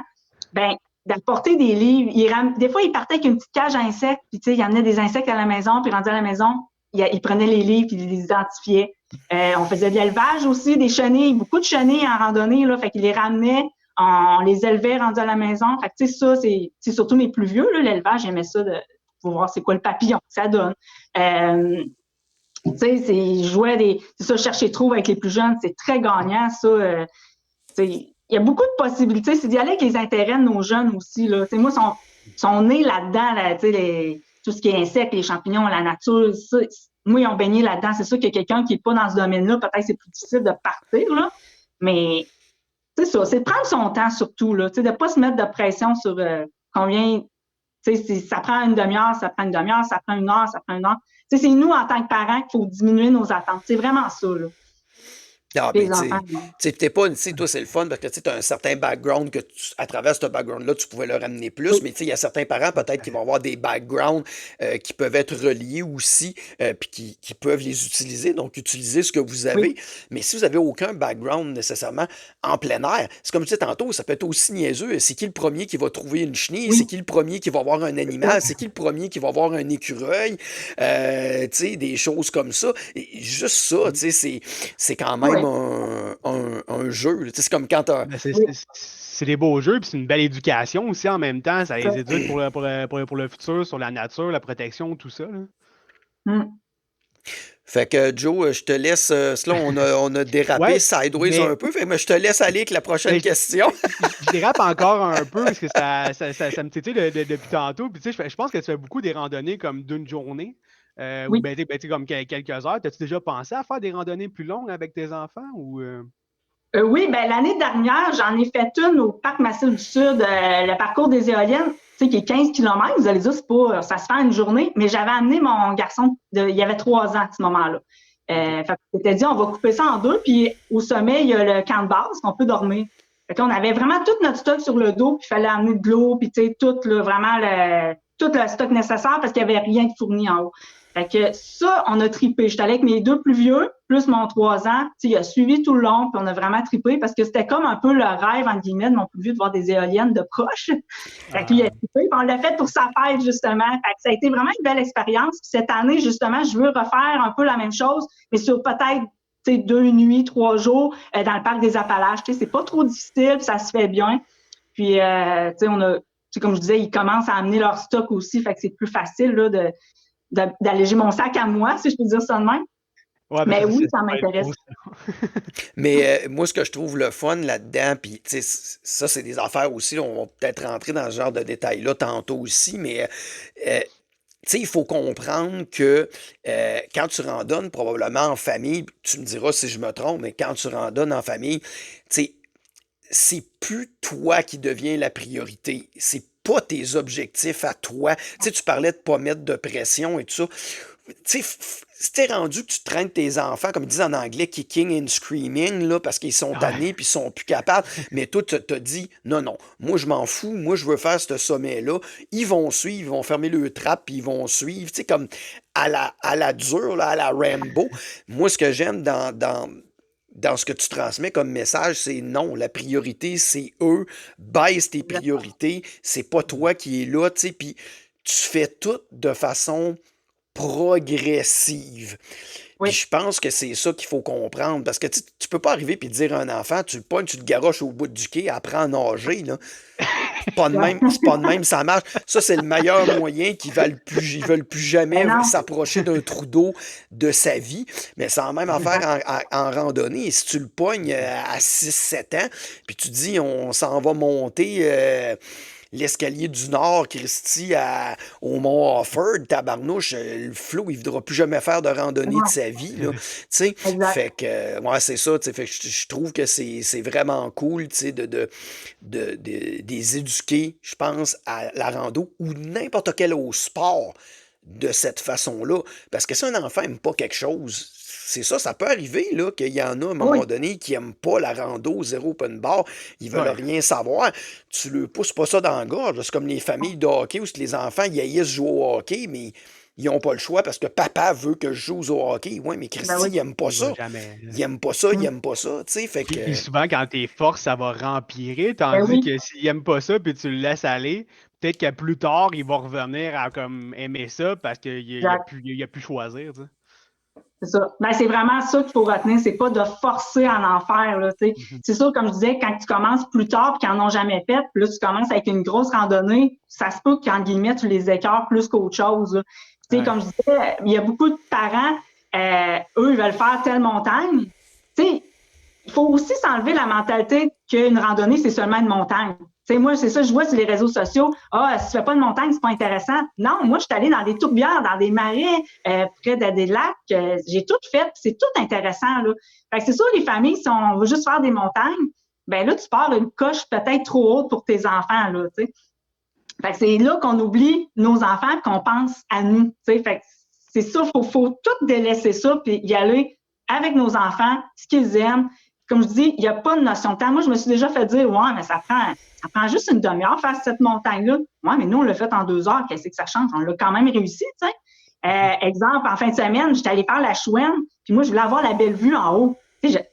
ben d'apporter des livres. Des fois, il partait avec une petite cage à insectes, puis tu sais, il amenait des insectes à la maison, puis rendu à la maison, il prenait les livres, puis il les identifiait. On faisait de l'élevage aussi, des chenilles, beaucoup de chenilles en randonnée, là, fait qu'il les ramenait, on les élevait rendus à la maison. Fait que tu sais, ça, c'est surtout mes plus vieux, là, l'élevage, j'aimais ça pour voir c'est quoi le papillon que ça donne. Tu sais, c'est jouer c'est ça, chercher trouve avec les plus jeunes, c'est très gagnant, ça. Il y a beaucoup de possibilités. C'est d'y aller avec les intérêts de nos jeunes aussi, là. Moi, sont nés là-dedans, là, tout ce qui est insectes, les champignons, la nature, ça, moi, ils ont baigné là-dedans. C'est sûr qu'il y a quelqu'un qui n'est pas dans ce domaine-là, peut-être que c'est plus difficile de partir, là. Mais c'est ça, c'est de prendre son temps surtout, là, de ne pas se mettre de pression sur combien. Ça prend une demi-heure, ça prend une demi-heure, ça prend une heure, ça prend une heure. C'est nous, en tant que parents, qu'il faut diminuer nos attentes. C'est vraiment ça, là. Ah, ben, tu sais, t'es pas, toi, c'est le fun parce que tu as un certain background que à travers ce background-là, tu pouvais leur amener plus, mais tu sais, il y a certains parents peut-être qui vont avoir des backgrounds qui peuvent être reliés aussi, puis qui peuvent les utiliser, donc utiliser ce que vous avez. Oui. Mais si vous avez aucun background nécessairement en plein air, c'est comme je disais tantôt, ça peut être aussi niaiseux. C'est qui le premier qui va trouver une chenille? Oui. C'est qui le premier qui va voir un animal? C'est qui le premier qui va voir un écureuil? Tu sais, des choses comme ça. Et juste ça, tu sais, c'est quand même un jeu. C'est comme quand t'as... Ben, c'est des beaux jeux, puis c'est une belle éducation aussi en même temps. Ça les éduque pour le futur, sur la nature, la protection, tout ça. Là. Fait que Joe, je te laisse. On a dérapé sideways un peu, mais je te laisse aller avec la prochaine question. Je dérape encore un peu parce que ça me titille depuis tantôt. Puis, je pense que tu fais beaucoup des randonnées comme d'une journée. Oui. Ou comme quelques heures. T'as-tu déjà pensé à faire des randonnées plus longues avec tes enfants? Oui, ben l'année dernière, j'en ai fait une au Parc Massif du Sud, le parcours des éoliennes, qui est 15 km. Vous allez dire, ça se fait en une journée, mais j'avais amené mon garçon, il y avait 3 ans à ce moment-là. Fait que j'étais dit, on va couper ça en deux, puis au sommet, il y a le camp de base, qu'on peut dormir. Fait qu'on avait vraiment tout notre stock sur le dos, puis il fallait amener de l'eau, puis tout, là, vraiment tout le stock nécessaire parce qu'il n'y avait rien de fourni en haut. Fait que ça, on a trippé. J'étais allée avec mes 2 plus vieux, plus mon 3 ans. Il a suivi tout le long, puis on a vraiment trippé parce que c'était comme un peu le rêve, entre guillemets, de mon plus vieux de voir des éoliennes de proche. Fait que lui, il a trippé, puis on l'a fait pour sa fête, justement. Fait que ça a été vraiment une belle expérience. Puis cette année, justement, je veux refaire un peu la même chose, mais sur peut-être 2 nuits, 3 jours dans le parc des Appalaches. C'est pas trop difficile, puis ça se fait bien. Puis, tu sais, comme je disais, ils commencent à amener leur stock aussi, fait que c'est plus facile là, d'alléger mon sac à moi, si je peux dire ça de même. Ouais, Mais ça, oui, c'est ça pas m'intéresse. beau, ça. Mais moi, ce que je trouve le fun là-dedans, puis ça, c'est des affaires aussi, on va peut-être rentrer dans ce genre de détails-là tantôt aussi, mais il faut comprendre que quand tu randonnes probablement en famille, tu me diras si je me trompe, mais quand tu randonnes en famille, tu sais, c'est plus toi qui deviens la priorité. C'est pas tes objectifs à toi. Tu sais, tu parlais de pas mettre de pression et tout ça. Tu sais, si t'es rendu que tu traînes tes enfants, comme ils disent en anglais, kicking and screaming, là, parce qu'ils sont tannés puis ils sont plus capables, mais toi, tu t'as dit, non, non, moi, je m'en fous, moi, je veux faire ce sommet-là. Ils vont suivre, ils vont fermer le trap, puis ils vont suivre, tu sais, comme à la dure, là, à la Rambo. Moi, ce que j'aime dans ce que tu transmets comme message, c'est non, la priorité, c'est eux. Baisse tes priorités, c'est pas toi qui es là, tu sais, puis tu fais tout de façon progressive. Oui. Puis je pense que c'est ça qu'il faut comprendre, parce que tu peux pas arriver et dire à un enfant, tu le pognes, tu le garoches au bout du quai, apprends à nager, là. C'est pas de même, ça marche. Ça, c'est le meilleur moyen ils veulent plus jamais Mais non. s'approcher d'un trou d'eau de sa vie. Mais c'est la même affaire en randonnée. Si tu le pognes à 6-7 ans, puis tu dis, on s'en va monter l'escalier du Nord, Christy, au Mont Offord, tabarnouche, le Flo, il ne voudra plus jamais faire de randonnée de sa vie. Là, fait que, ouais, c'est ça. Fait que je trouve que c'est vraiment cool des éduquer, je pense, à la rando ou n'importe quel autre sport de cette façon-là. Parce que si un enfant n'aime pas quelque chose, c'est ça, ça peut arriver là, qu'il y en a à un moment donné qui n'aiment pas la rando, zéro open bar, ils veulent rien savoir. Tu ne pousses pas ça dans la gorge. C'est comme les familles de hockey où les enfants ils haïssent jouer au hockey, mais ils n'ont pas le choix parce que papa veut que je joue au hockey. Ouais, mais Christy, il n'aime pas ça. Il n'aime pas ça, il n'aime pas ça. Fait que... Puis souvent, quand t'es fort, ça va rempirer, tandis que s'il n'aime pas ça, puis tu le laisses aller, peut-être que plus tard, il va revenir à comme aimer ça parce qu'il a pu choisir. Tu sais. C'est ça. Ben, c'est vraiment ça qu'il faut retenir, c'est pas de forcer à en faire. Là, C'est sûr, comme je disais, quand tu commences plus tard et qu'ils n'en ont jamais fait, puis là, tu commences avec une grosse randonnée, ça se peut qu'en guillemets, tu les écœures plus qu'autre chose. Comme je disais, il y a beaucoup de parents, eux, ils veulent faire telle montagne. Il faut aussi s'enlever la mentalité qu'une randonnée, c'est seulement une montagne. Moi, c'est ça, je vois sur les réseaux sociaux. Ah, si tu fais pas de montagne, c'est pas intéressant. Non, moi, je suis allée dans des tourbières, dans des marais, près des lacs. J'ai tout fait, c'est tout intéressant, là. Fait que c'est sûr, les familles, si on veut juste faire des montagnes, ben là, tu pars une coche peut-être trop haute pour tes enfants, là, tu sais. Fait que c'est là qu'on oublie nos enfants et qu'on pense à nous, tu sais. Fait que c'est ça, faut tout délaisser ça puis y aller avec nos enfants, ce qu'ils aiment. Comme je dis, il n'y a pas de notion de temps. Moi, je me suis déjà fait dire, ouais, mais ça prend juste une demi-heure faire cette montagne-là. Ouais, mais nous, on l'a fait en 2 heures. Qu'est-ce que ça change? On l'a quand même réussi, tu sais. Exemple, en fin de semaine, j'étais allée faire la Chouenne, puis moi, je voulais avoir la belle vue en haut.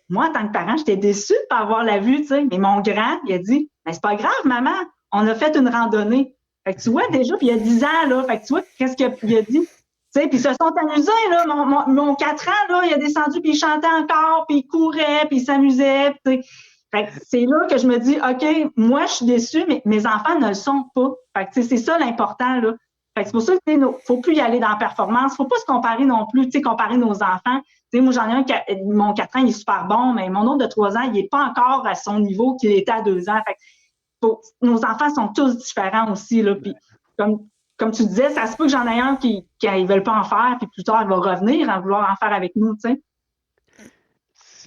Moi, en tant que parent, j'étais déçue de ne pas avoir la vue, tu sais. Mais mon grand, il a dit, mais c'est pas grave, maman, on a fait une randonnée. Fait que tu vois, déjà, puis il y a 10 ans, là, fait que tu vois, qu'est-ce qu'il a dit? Puis ils se sont amusés, là. Mon 4 ans, là, il a descendu, puis il chantait encore, puis il courait, puis il s'amusait. Fait que c'est là que je me dis, OK, moi, je suis déçue, mais mes enfants ne le sont pas. Fait que c'est ça l'important, là. Fait que c'est pour ça qu'il ne faut plus y aller dans la performance. Faut pas se comparer non plus, comparer nos enfants. Moi, j'en ai un, mon 4 ans, il est super bon, mais mon autre de 3 ans, il n'est pas encore à son niveau qu'il était à 2 ans. Fait que nos enfants sont tous différents aussi, là. Puis comme tu disais, ça se peut que j'en ai un qui ne veulent pas en faire, puis plus tard, il va revenir à vouloir en faire avec nous, tu sais.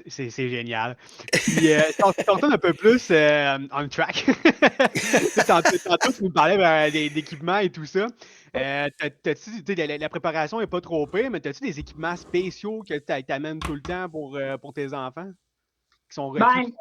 C'est génial. Puis, si on retourne un peu plus on track, tantôt, tu nous parlais d'équipements et tout ça. La préparation n'est pas trop pire, mais as-tu des équipements spéciaux que tu amènes tout le temps pour tes enfants qui sont requis?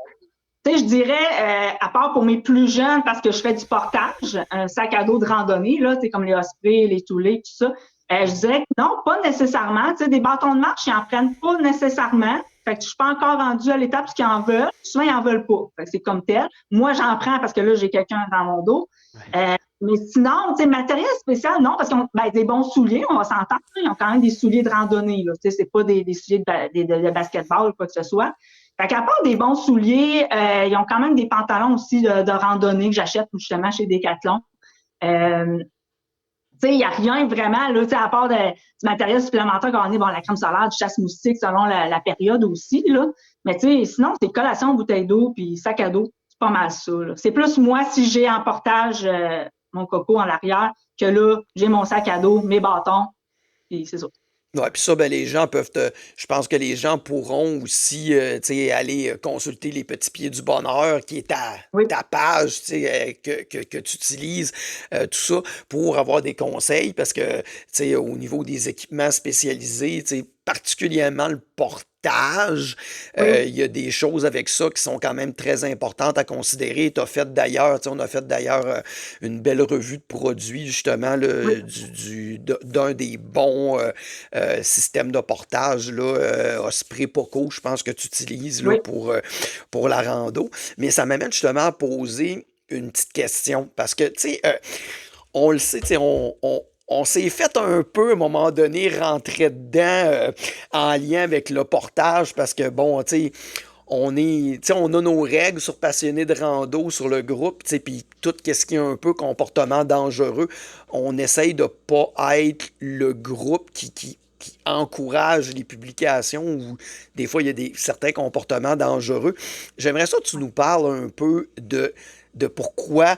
Je dirais, à part pour mes plus jeunes, parce que je fais du portage, un sac à dos de randonnée, là, comme les Osprey, les Toulé, tout ça, je dirais que non, pas nécessairement. Des bâtons de marche, ils n'en prennent pas nécessairement. Fait que je suis pas encore rendue à l'étape qu'ils en veulent. Souvent, ils en veulent pas. Fait que c'est comme tel. Moi, j'en prends parce que là, j'ai quelqu'un dans mon dos. Mais sinon, matériel spécial, non, parce qu'ils ont des bons souliers, on va s'entendre. Ils ont quand même des souliers de randonnée. C'est pas des souliers de basketball ou quoi que ce soit. Fait qu'à part des bons souliers, ils ont quand même des pantalons aussi de randonnée que j'achète justement chez Decathlon. Tu sais, il n'y a rien vraiment, là, à part du matériel supplémentaire qu'on a, bon, la crème solaire, du chasse-moustique selon la période aussi, là. Mais tu sais, sinon, c'est collation, bouteille d'eau, puis sac à dos. C'est pas mal ça, là. C'est plus moi, si j'ai en portage mon coco en arrière, que là, j'ai mon sac à dos, mes bâtons, puis c'est ça. Ouais, puis ça, ben, les gens peuvent je pense que les gens pourront aussi, tu sais, aller consulter les petits pieds du bonheur, qui est Oui. ta page, tu sais, que tu utilises, tout ça, pour avoir des conseils, parce que, tu sais, au niveau des équipements spécialisés, tu sais, particulièrement le portage, Oui. il y a des choses avec ça qui sont quand même très importantes à considérer. T'as fait d'ailleurs, tu sais, on a fait d'ailleurs une belle revue de produits, justement, là, Oui. d'un des bons système de portage, là, Osprey Poco, je pense que tu utilises là, Oui. pour la rando. Mais ça m'amène justement à poser une petite question. Parce que, tu sais, on le sait, tu sais, on s'est fait un peu, à un moment donné, rentrer dedans en lien avec le portage parce que, bon, tu sais, on a nos règles sur passionnés de rando sur le groupe, tu sais, puis tout ce qui est un peu comportement dangereux, on essaye de pas être le groupe qui encourage les publications où des fois il y a certains comportements dangereux. J'aimerais ça que tu nous parles un peu de pourquoi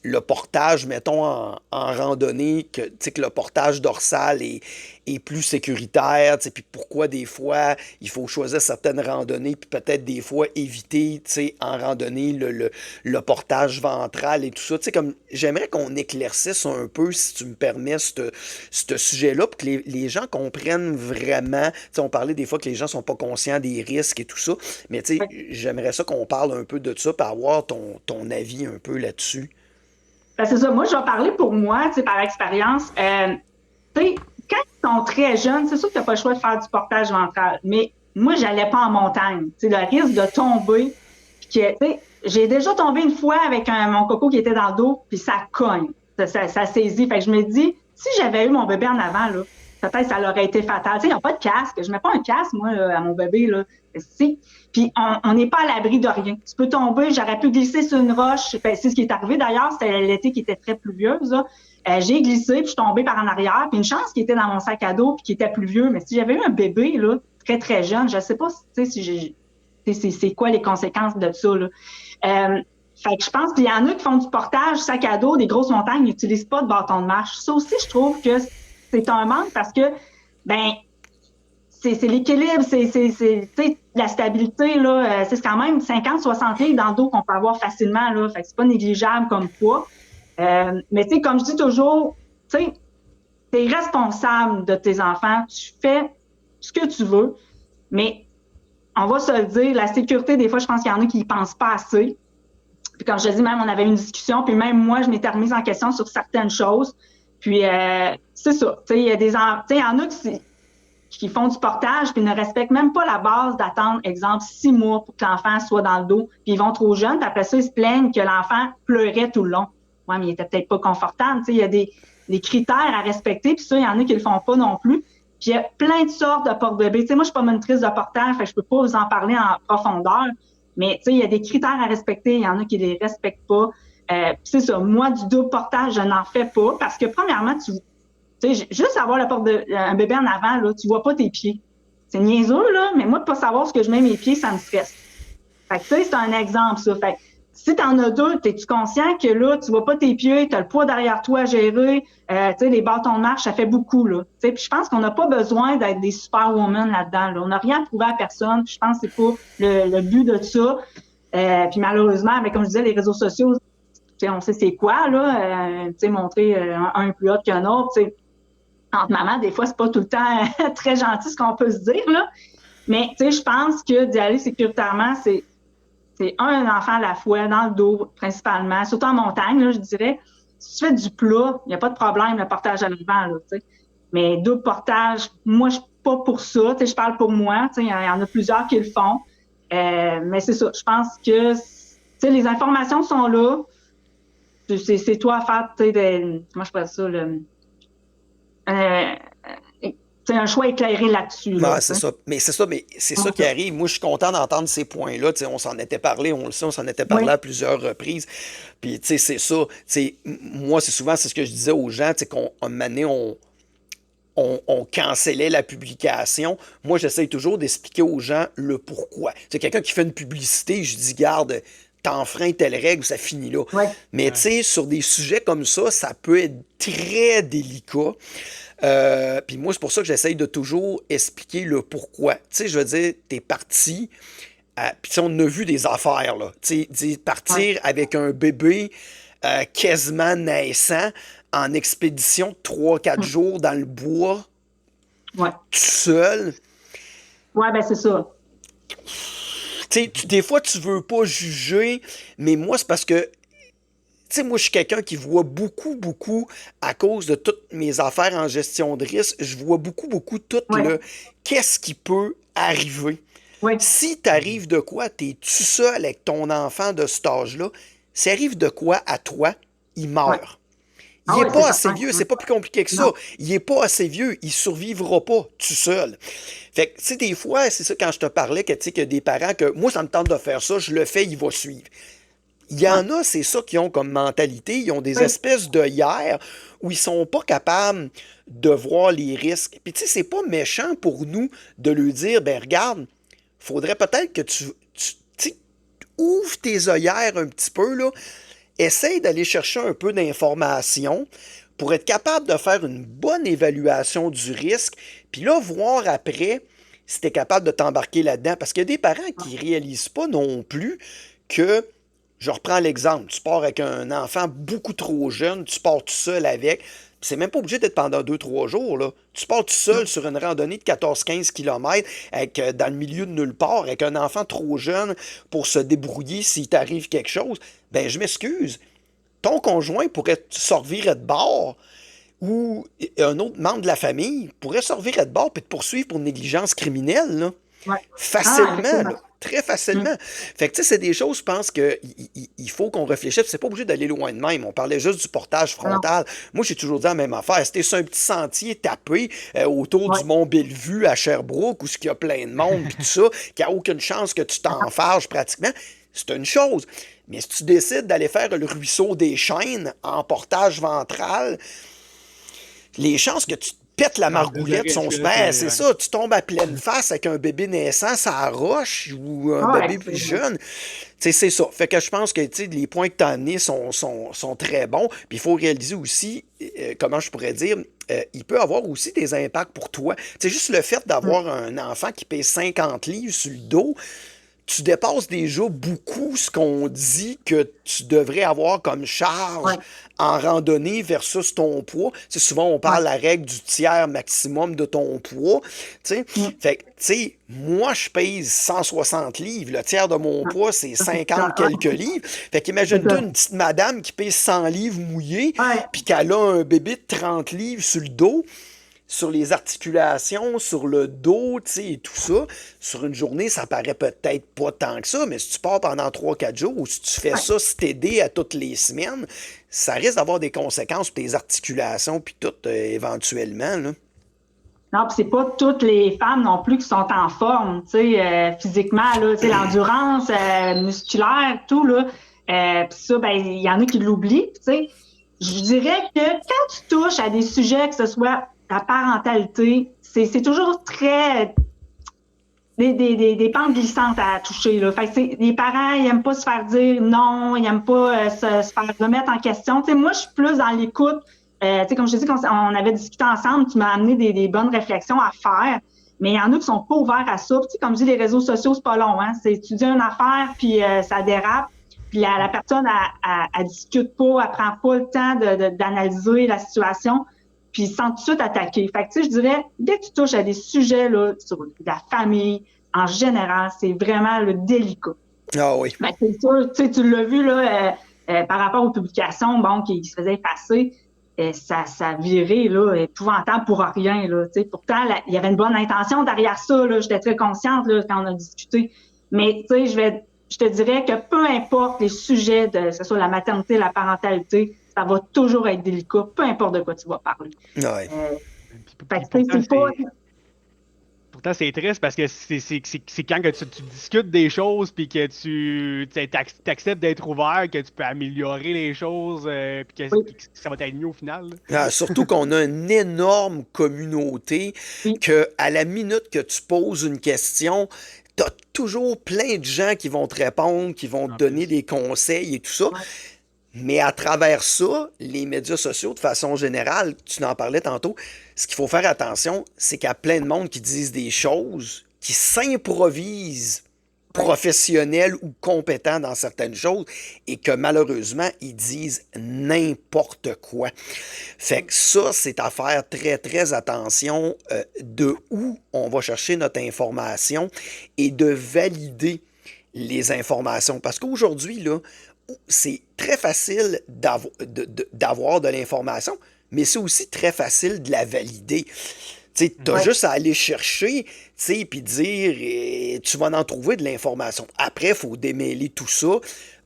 le portage, mettons, en randonnée, que le portage dorsal est plus sécuritaire, puis pourquoi des fois il faut choisir certaines randonnées, puis peut-être des fois éviter, en randonnée, le portage ventral et tout ça. Comme j'aimerais qu'on éclaircisse un peu, si tu me permets, ce sujet-là, pour que les gens comprennent vraiment. On parlait des fois que les gens sont pas conscients des risques et tout ça, mais j'aimerais ça qu'on parle un peu de ça, pour avoir ton avis un peu là-dessus. Ben, c'est ça. Moi, je vais parler pour moi, par expérience. Tu sais, quand ils sont très jeunes, c'est sûr que tu n'as pas le choix de faire du portage ventral. Mais moi, j'allais pas en montagne. Tu sais, le risque de tomber, puis que, tu sais, j'ai déjà tombé une fois avec mon coco qui était dans le dos, puis ça cogne. Ça saisit. Fait que je me dis, si j'avais eu mon bébé en avant, là, peut-être ça aurait été fatal. Tu sais, il n'y a pas de casque. Je mets pas un casque, moi, là, à mon bébé, là. Si. Puis on n'est pas à l'abri de rien. Tu peux tomber, j'aurais pu glisser sur une roche. Ben, c'est ce qui est arrivé d'ailleurs, c'était l'été qui était très pluvieuse, là. J'ai glissé, puis je suis tombée par en arrière. Puis une chance qui était dans mon sac à dos, puis qui était pluvieux. Mais si j'avais eu un bébé, là, très, très jeune, je ne sais pas c'est quoi les conséquences de ça, là. Fait que je pense qu'il y en a qui font du portage sac à dos, des grosses montagnes, ils n'utilisent pas de bâton de marche. Ça aussi, je trouve que c'est un manque parce que, ben, c'est l'équilibre, c'est la stabilité, là, c'est quand même 50-60 livres dans le dos qu'on peut avoir facilement, là. Fait que c'est pas négligeable comme poids. Mais tu sais, comme je dis toujours, tu sais, t'es responsable de tes enfants, tu fais ce que tu veux, mais on va se le dire, la sécurité, des fois, je pense qu'il y en a qui y pensent pas assez. Puis comme je te dis, même, on avait une discussion, puis même moi, je m'étais remise en question sur certaines choses. Puis c'est ça, tu sais, il y en a qui font du portage puis ne respectent même pas la base d'attendre, exemple, 6 mois pour que l'enfant soit dans le dos. Puis ils vont trop jeunes, puis après ça, ils se plaignent que l'enfant pleurait tout le long. Ouais, mais il était peut-être pas confortable. Tu sais, il y a des critères à respecter, puis ça, il y en a qui le font pas non plus. Puis il y a plein de sortes de porte-bébés. Tu sais, moi, je suis pas monitrice de portage, fait que je peux pas vous en parler en profondeur. Mais tu sais, il y a des critères à respecter, il y en a qui les respectent pas. C'est ça, moi, du double portage, je n'en fais pas parce que premièrement, tu sais, juste avoir un bébé en avant, là, tu vois pas tes pieds. C'est niaiseux, là, mais moi, de pas savoir ce que je mets mes pieds, ça me stresse. Fait que, tu sais, c'est un exemple, ça. Fait que, si t'en as deux, es-tu conscient que là, tu vois pas tes pieds, t'as le poids derrière toi à gérer, tu sais, les bâtons de marche, ça fait beaucoup, là. Tu sais, puis je pense qu'on n'a pas besoin d'être des superwomen là-dedans, là. On n'a rien prouvé à personne, puis je pense que c'est pas le but de ça. Puis malheureusement, mais comme je disais, les réseaux sociaux, tu sais, on sait c'est quoi, là, tu sais, montrer un plus haut qu'un autre, tu sais, entre mamans, des fois, c'est pas tout le temps très gentil ce qu'on peut se dire, là. Mais, tu sais, je pense que d'y aller sécuritairement, c'est un enfant à la fois, dans le dos, principalement, surtout en montagne, là, je dirais. Si tu fais du plat, il n'y a pas de problème, le portage à l'avant, là, tu sais. Mais double portage, moi, je suis pas pour ça, tu sais, je parle pour moi, tu sais, il y en a plusieurs qui le font. Mais c'est ça, je pense que, tu sais, les informations sont là. C'est toi à faire, tu sais, comment je pourrais dire ça, tu un choix éclairé là-dessus. Là, c'est ça. Mais c'est ça qui arrive. Moi, je suis content d'entendre ces points-là. On s'en était parlé, on le sait, on s'en était parlé à plusieurs reprises. Puis, c'est ça. Moi, c'est ce que je disais aux gens, qu'à un moment donné, on cancellait la publication. Moi, j'essaye toujours d'expliquer aux gens le pourquoi. C'est quelqu'un qui fait une publicité, je dis, garde, t'enfreins telle règle, ça finit là. Ouais. Mais sur des sujets comme ça peut être très délicat. Puis moi, c'est pour ça que j'essaye de toujours expliquer le pourquoi. Je veux dire, t'es parti, puis on a vu des affaires, là. Partir avec un bébé quasiment naissant en expédition 3-4 jours dans le bois, tout seul. Ouais, ben c'est ça. Des fois, tu veux pas juger, mais moi, c'est parce que moi, je suis quelqu'un qui voit beaucoup, à cause de toutes mes affaires en gestion de risque, je vois beaucoup tout qu'est-ce qui peut arriver. Si t'arrives de quoi, t'es-tu seul avec ton enfant de cet âge-là, s'il arrive de quoi à toi, il meurt. Il n'est pas assez vieux, c'est pas plus compliqué que ça. Non. Il n'est pas assez vieux, il survivra pas tout seul. Fait que, des fois, c'est ça quand je te parlais, que y a des parents que, moi, ça me tente de faire ça, je le fais, il va suivre. Il y en a, c'est ça qu'ils ont comme mentalité, ils ont des espèces d'œillères où ils sont pas capables de voir les risques. Puis, c'est pas méchant pour nous de leur dire, ben regarde, faudrait peut-être que tu ouvres tes œillères un petit peu, là. Essaye d'aller chercher un peu d'informations pour être capable de faire une bonne évaluation du risque, puis là, voir après si tu es capable de t'embarquer là-dedans. Parce qu'il y a des parents qui ne réalisent pas non plus que, je reprends l'exemple, tu pars avec un enfant beaucoup trop jeune, tu pars tout seul avec, c'est même pas obligé d'être pendant 2-3 jours, là. Tu pars tout seul sur une randonnée de 14-15 km dans le milieu de nulle part, avec un enfant trop jeune pour se débrouiller s'il t'arrive quelque chose. Ben, je m'excuse. Ton conjoint pourrait sortir de bord ou un autre membre de la famille pourrait sortir de bord et te poursuivre pour négligence criminelle, là. Facilement, là. Très facilement. Fait que, c'est des choses, je pense qu'il faut qu'on réfléchisse. C'est pas obligé d'aller loin de même. On parlait juste du portage frontal. Moi, j'ai toujours dit la même affaire. C'était sur un petit sentier tapé autour du Mont Bellevue à Sherbrooke, où il y a plein de monde, puis tout ça, qu'il n'y a aucune chance que tu t'enfarges pratiquement. C'est une chose. Mais si tu décides d'aller faire le ruisseau des Chênes en portage ventral, les chances que tu pète la margoulette sont super, c'est ça, tu tombes à pleine face avec un bébé naissant, ça roche ou un bébé plus jeune. C'est ça. Fait que je pense que les points que tu as amenés sont très bons. Puis il faut réaliser aussi, comment je pourrais dire, il peut avoir aussi des impacts pour toi. C'est juste le fait d'avoir un enfant qui pèse 50 livres sur le dos. Tu dépasses déjà beaucoup ce qu'on dit que tu devrais avoir comme charge en randonnée versus ton poids. T'sais, souvent, on parle de la règle du tiers maximum de ton poids. Fait que, moi, je pèse 160 livres. Le tiers de mon poids, c'est 50 quelques livres. Fait qu'imagine-toi une petite madame qui pèse 100 livres mouillés puis qu'elle a un bébé de 30 livres sur le dos. Sur les articulations, sur le dos, et tout ça, sur une journée, ça paraît peut-être pas tant que ça, mais si tu pars pendant 3-4 jours ou si tu fais ça t'aider à toutes les semaines, ça risque d'avoir des conséquences sur tes articulations puis tout, éventuellement, là. Non, puis c'est pas toutes les femmes non plus qui sont en forme, physiquement, là, l'endurance musculaire, tout, là. Puis ça, ben, il y en a qui l'oublient, Je dirais que quand tu touches à des sujets, que ce soit la parentalité, c'est toujours très des pentes glissantes à toucher, là. Fait que les parents, ils aiment pas se faire dire non, ils aiment pas se faire remettre en question. Moi, je suis plus dans l'écoute. Comme je te dis, on avait discuté ensemble, tu m'as amené des bonnes réflexions à faire, mais il y en a qui sont pas ouverts à ça. Puis, comme je dis, les réseaux sociaux, c'est pas long, hein. C'est tu dis une affaire, puis ça dérape, puis la personne, elle discute pas, elle prend pas le temps d'analyser la situation, puis ils se sentent tout de suite attaqués. Fait que, je dirais, dès que tu touches à des sujets là, sur la famille, en général, c'est vraiment le délicat. Ah oui. Ben, c'est sûr, tu l'as vu là, par rapport aux publications qui se faisaient effacer, ça virait là, épouvantable pour rien. Là, pourtant, il y avait une bonne intention derrière ça. Là, j'étais très consciente là, quand on a discuté. Mais je te dirais que peu importe les sujets, que ce soit la maternité, la parentalité, ça va toujours être délicat, peu importe de quoi tu vas parler. Ouais. Fait que, c'est pas... Pourtant, c'est triste parce que c'est quand que tu discutes des choses puis que tu acceptes d'être ouvert, que tu peux améliorer les choses puis Oui, que ça va être mieux au final. Surtout qu'on a une énorme communauté oui, que à la minute que tu poses une question, tu as toujours plein de gens qui vont te répondre, qui vont te En donner plus. des conseils et tout ça. ouais, Mais à travers ça, les médias sociaux, de façon générale, tu en parlais tantôt, ce qu'il faut faire attention, c'est qu'il y a plein de monde qui disent des choses, qui s'improvisent ouais. professionnels ou compétents dans certaines choses et que malheureusement, ils disent n'importe quoi. Fait que ça, c'est à faire très, très attention de où on va chercher notre information et de valider les informations. Parce qu'aujourd'hui, là, c'est très facile d'avoir de l'information, mais c'est aussi très facile de la valider. Tu as Ouais. juste à aller chercher, puis dire, tu vas en trouver de l'information. Après, il faut démêler tout ça,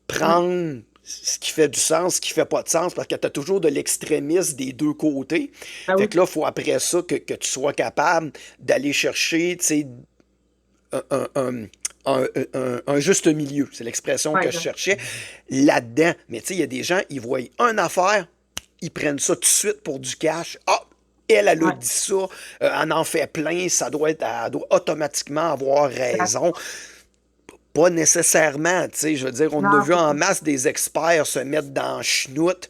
prendre ce qui fait du sens, ce qui fait pas de sens, parce que tu as toujours de l'extrémisme des deux côtés. Ben Fait oui, que là, il faut après ça que tu sois capable d'aller chercher, un, un, un, un juste milieu. C'est l'expression ouais, que je cherchais là-dedans. Mais tu sais, il y a des gens, ils voient une affaire, ils prennent ça tout de suite pour du cash. Ah! Elle a ouais, dit ça, elle en fait plein, elle doit automatiquement avoir raison. Pas nécessairement, tu sais, je veux dire, on a non, vu c'est en ça. masse des experts se mettre dans le chenoute,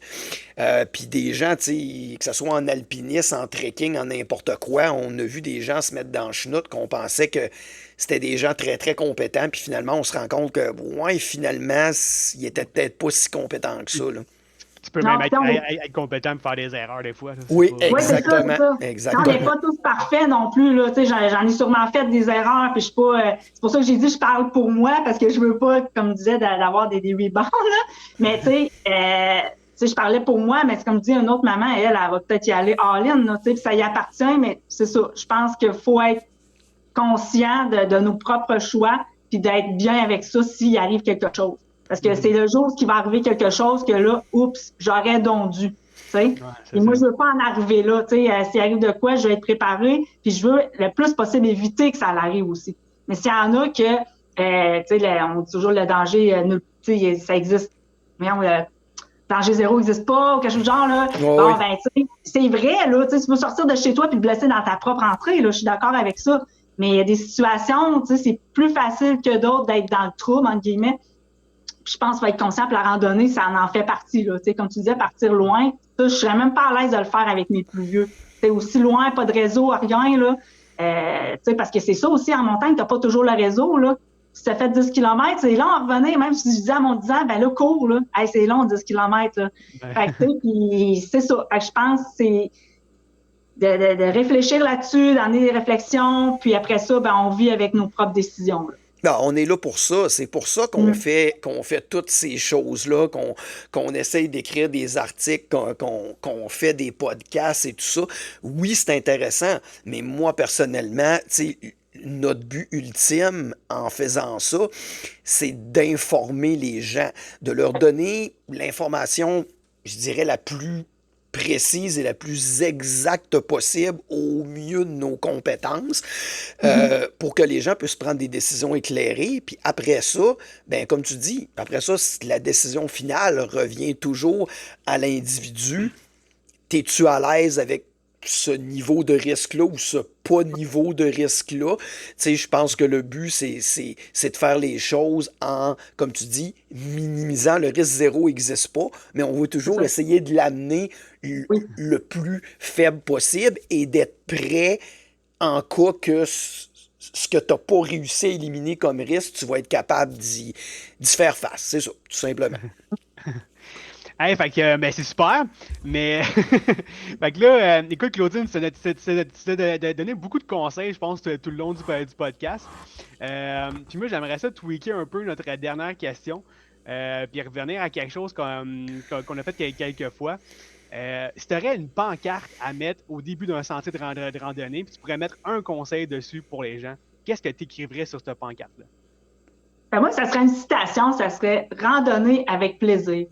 puis des gens, tu sais, que ce soit en alpinisme, en trekking, en n'importe quoi, on a vu des gens se mettre dans le chenoute qu'on pensait que c'était des gens très, très compétents, puis finalement, on se rend compte que, ouais, finalement, ils étaient peut-être pas si compétents que ça, là. Tu peux Non, même puis être, on est être compétent et faire des erreurs des fois. C'est Oui, pas. Oui, c'est ça, c'est exactement, ça. On n'est exactement. pas tous parfaits non plus, là. Tu sais, j'en ai sûrement fait des erreurs, puis je suis pas. C'est pour ça que j'ai dit je parle pour moi, parce que je veux pas, comme je disais, d'avoir des rebounds, là. Mais tu sais, je parlais pour moi, mais c'est comme dit une autre maman, elle va peut-être y aller all-in, là, tu sais, puis ça y appartient, mais c'est ça. Je pense qu'il faut être conscient de nos propres choix, puis d'être bien avec ça s'il arrive quelque chose. Parce que c'est le jour qu'il va arriver quelque chose que là, oups, j'aurais donc dû. Tu sais? Ouais, Et c'est moi, ça. je veux pas en arriver là. Tu sais, s'il arrive de quoi, je vais être préparée, puis je veux le plus possible éviter que ça arrive aussi. Mais s'il y en a que, tu sais, on dit toujours le danger, tu sais, ça existe. Voyons, le danger zéro n'existe pas, ou quelque chose du genre, là. Oui, Bon, oui. ben, tu sais, c'est vrai, là, tu sais, tu peux sortir de chez toi puis te blesser dans ta propre entrée, là, je suis d'accord avec ça. Mais il y a des situations, tu sais, c'est plus facile que d'autres d'être dans le trouble, entre guillemets. Puis je pense qu'il faut être conscient que la randonnée, ça en fait partie, là. Tu sais, comme tu disais, partir loin, ça, je serais même pas à l'aise de le faire avec mes plus vieux. C'est aussi loin, pas de réseau, rien, là. Tu sais, parce que c'est ça aussi, en montagne, t'as pas toujours le réseau, là. Si t'as fait 10 km, c'est long à revenir, même si je disais à mon 10 ans, ben là, cours, là. Hey, c'est long, 10 km, là. Fait que, tu sais, puis c'est ça. Fait que je pense que c'est de réfléchir là-dessus, d'amener des réflexions, puis après ça, ben, on vit avec nos propres décisions, là. Non, on est là pour ça. C'est pour ça qu'on fait toutes ces choses-là, qu'on essaye d'écrire des articles, qu'on fait des podcasts et tout ça. Oui, c'est intéressant, mais moi, personnellement, tu sais, notre but ultime en faisant ça, c'est d'informer les gens, de leur donner l'information, je dirais, la plus précise et la plus exacte possible au mieux de nos compétences pour que les gens puissent prendre des décisions éclairées. Puis après ça, ben comme tu dis, après ça, la décision finale revient toujours à l'individu. T'es-tu à l'aise avec ce niveau de risque-là ou ce pas niveau de risque-là? Tu sais, je pense que le but, c'est de faire les choses en, comme tu dis, minimisant. Le risque zéro n'existe pas, mais on veut toujours essayer de l'amener Oui. le plus faible possible et d'être prêt en cas que ce que tu n'as pas réussi à éliminer comme risque, tu vas être capable d'y faire face. C'est ça, tout simplement. Hey, fait que, ben, c'est super, mais fait que là, écoute, Claudine, tu t'as donné beaucoup de conseils, je pense, tout le long du podcast. Puis moi, j'aimerais ça tweaker un peu notre dernière question, puis revenir à quelque chose qu'on a fait quelques fois. Si tu aurais une pancarte à mettre au début d'un sentier de randonnée, puis tu pourrais mettre un conseil dessus pour les gens, qu'est-ce que tu écrivais sur cette pancarte-là? Ben moi, ça serait une citation, ça serait randonner avec plaisir.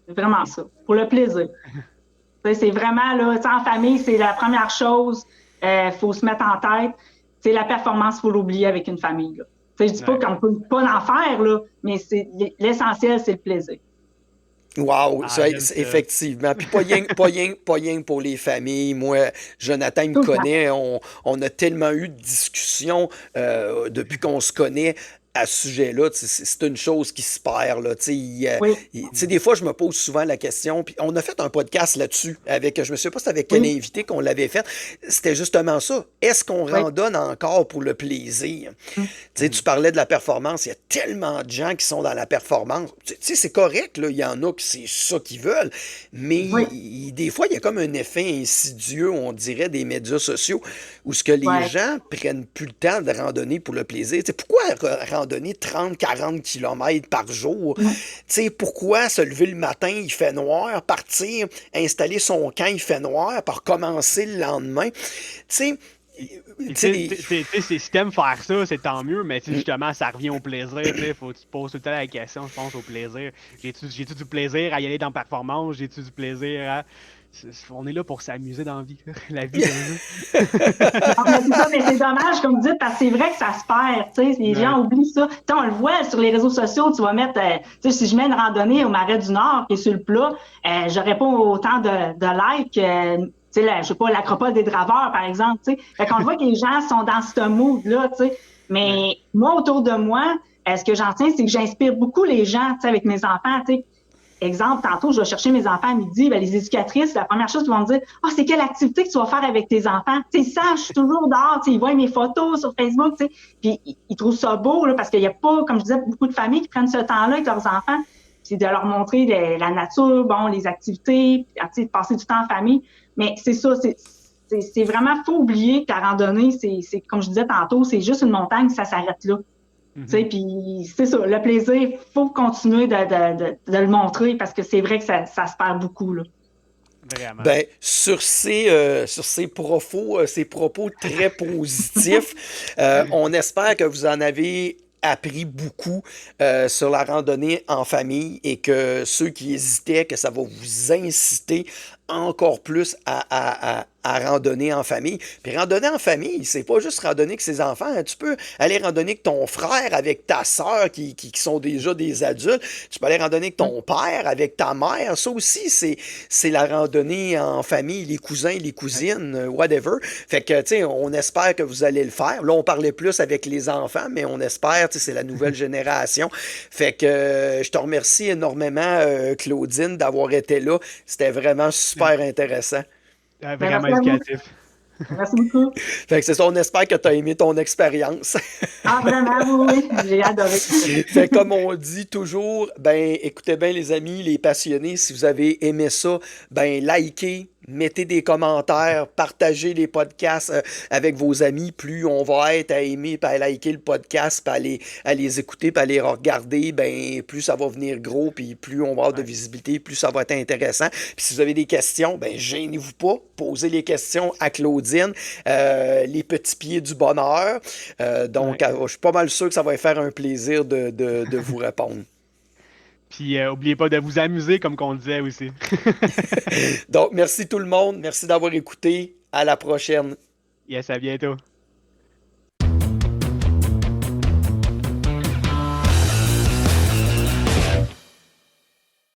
C'est vraiment ça, pour le plaisir. C'est vraiment, là, en famille, c'est la première chose qu'il faut se mettre en tête. c'est la performance, il faut l'oublier avec une famille. Là. Je dis pas qu'on ne peut pas en faire, là, mais l'essentiel, c'est le plaisir. Wow, effectivement. Puis pas rien pour les familles. Moi, Jonathan il me connaît. On a tellement eu de discussions depuis qu'on se connaît à ce sujet-là. C'est une chose qui se perd. Là, des fois, je me pose souvent la question. Puis on a fait un podcast là-dessus. Je me souviens pas si c'était avec quel invité qu'on l'avait fait. C'était justement ça. Est-ce qu'on randonne encore pour le plaisir? Tu parlais de la performance. Il y a tellement de gens qui sont dans la performance. C'est correct. Là, il y en a qui c'est ça qu'ils veulent. Mais des fois, il y a comme un effet insidieux, on dirait, des médias sociaux où ce que les gens prennent plus le temps de randonner pour le plaisir. Pourquoi randonner 30-40 km par jour? Pourquoi se lever le matin, il fait noir, partir, installer son camp, il fait noir, pour commencer le lendemain? Si t'aimes faire ça, c'est tant mieux, mais justement, ça revient au plaisir. Faut que tu te poses tout le temps la question, je pense, au plaisir. J'ai-tu du plaisir à y aller dans la performance? J'ai-tu du plaisir à... On est là pour s'amuser dans la vie. La vie, c'est ça, mais c'est dommage, comme vous dites, parce que c'est vrai que ça se perd. Les gens oublient ça. On le voit sur les réseaux sociaux, tu vas mettre, si je mets une randonnée au Marais du Nord qui est sur le plat, j'aurais pas autant de likes. Je sais pas, l'Acropole des Draveurs, par exemple. Fait qu'on voit que les gens sont dans ce mood-là. Mais moi, autour de moi, ce que j'en tiens, c'est que j'inspire beaucoup les gens avec mes enfants. Exemple, tantôt, je vais chercher mes enfants à midi, les éducatrices, la première chose qu'ils vont me dire, c'est quelle activité que tu vas faire avec tes enfants? Ça, je suis toujours dehors, ils voient mes photos sur Facebook, puis ils trouvent ça beau, là, parce qu'il n'y a pas, comme je disais, beaucoup de familles qui prennent ce temps-là avec leurs enfants, puis de leur montrer la nature, les activités, de passer du temps en famille. Mais c'est ça, c'est vraiment, faut oublier que la randonnée, c'est comme je disais tantôt, c'est juste une montagne, ça s'arrête là. Puis c'est ça, le plaisir, il faut continuer de le montrer parce que c'est vrai que ça se perd beaucoup. Là. Vraiment. Sur ces propos très positifs, on espère que vous en avez appris beaucoup sur la randonnée en famille et que ceux qui hésitaient, que ça va vous inciter encore plus à randonner en famille. Puis randonner en famille, c'est pas juste randonner avec ses enfants. Tu peux aller randonner avec ton frère, avec ta sœur qui sont déjà des adultes. Tu peux aller randonner avec ton père, avec ta mère. Ça aussi, c'est la randonnée en famille, les cousins, les cousines, whatever. Fait que, tu sais, on espère que vous allez le faire. Là, on parlait plus avec les enfants, mais on espère, tu sais, c'est la nouvelle génération. Fait que je te remercie énormément, Claudine, d'avoir été là. C'était vraiment super intéressant. Vraiment éducatif. Merci beaucoup. Fait que c'est ça, on espère que tu as aimé ton expérience. Vraiment, oui, j'ai adoré. Fait comme on dit toujours, écoutez bien les amis, les passionnés, si vous avez aimé ça, likez, mettez des commentaires, partagez les podcasts avec vos amis. Plus on va être à aimer, puis à liker le podcast, puis à les écouter, puis à les regarder, plus ça va venir gros, puis plus on va avoir de visibilité, plus ça va être intéressant. Puis si vous avez des questions, gênez-vous pas, posez les questions à Claudine, les petits pieds du bonheur. Donc, je suis pas mal sûr que ça va faire un plaisir de vous répondre. Puis, n'oubliez pas de vous amuser, comme qu'on disait aussi. Donc, merci tout le monde. Merci d'avoir écouté. À la prochaine. Yes, à bientôt.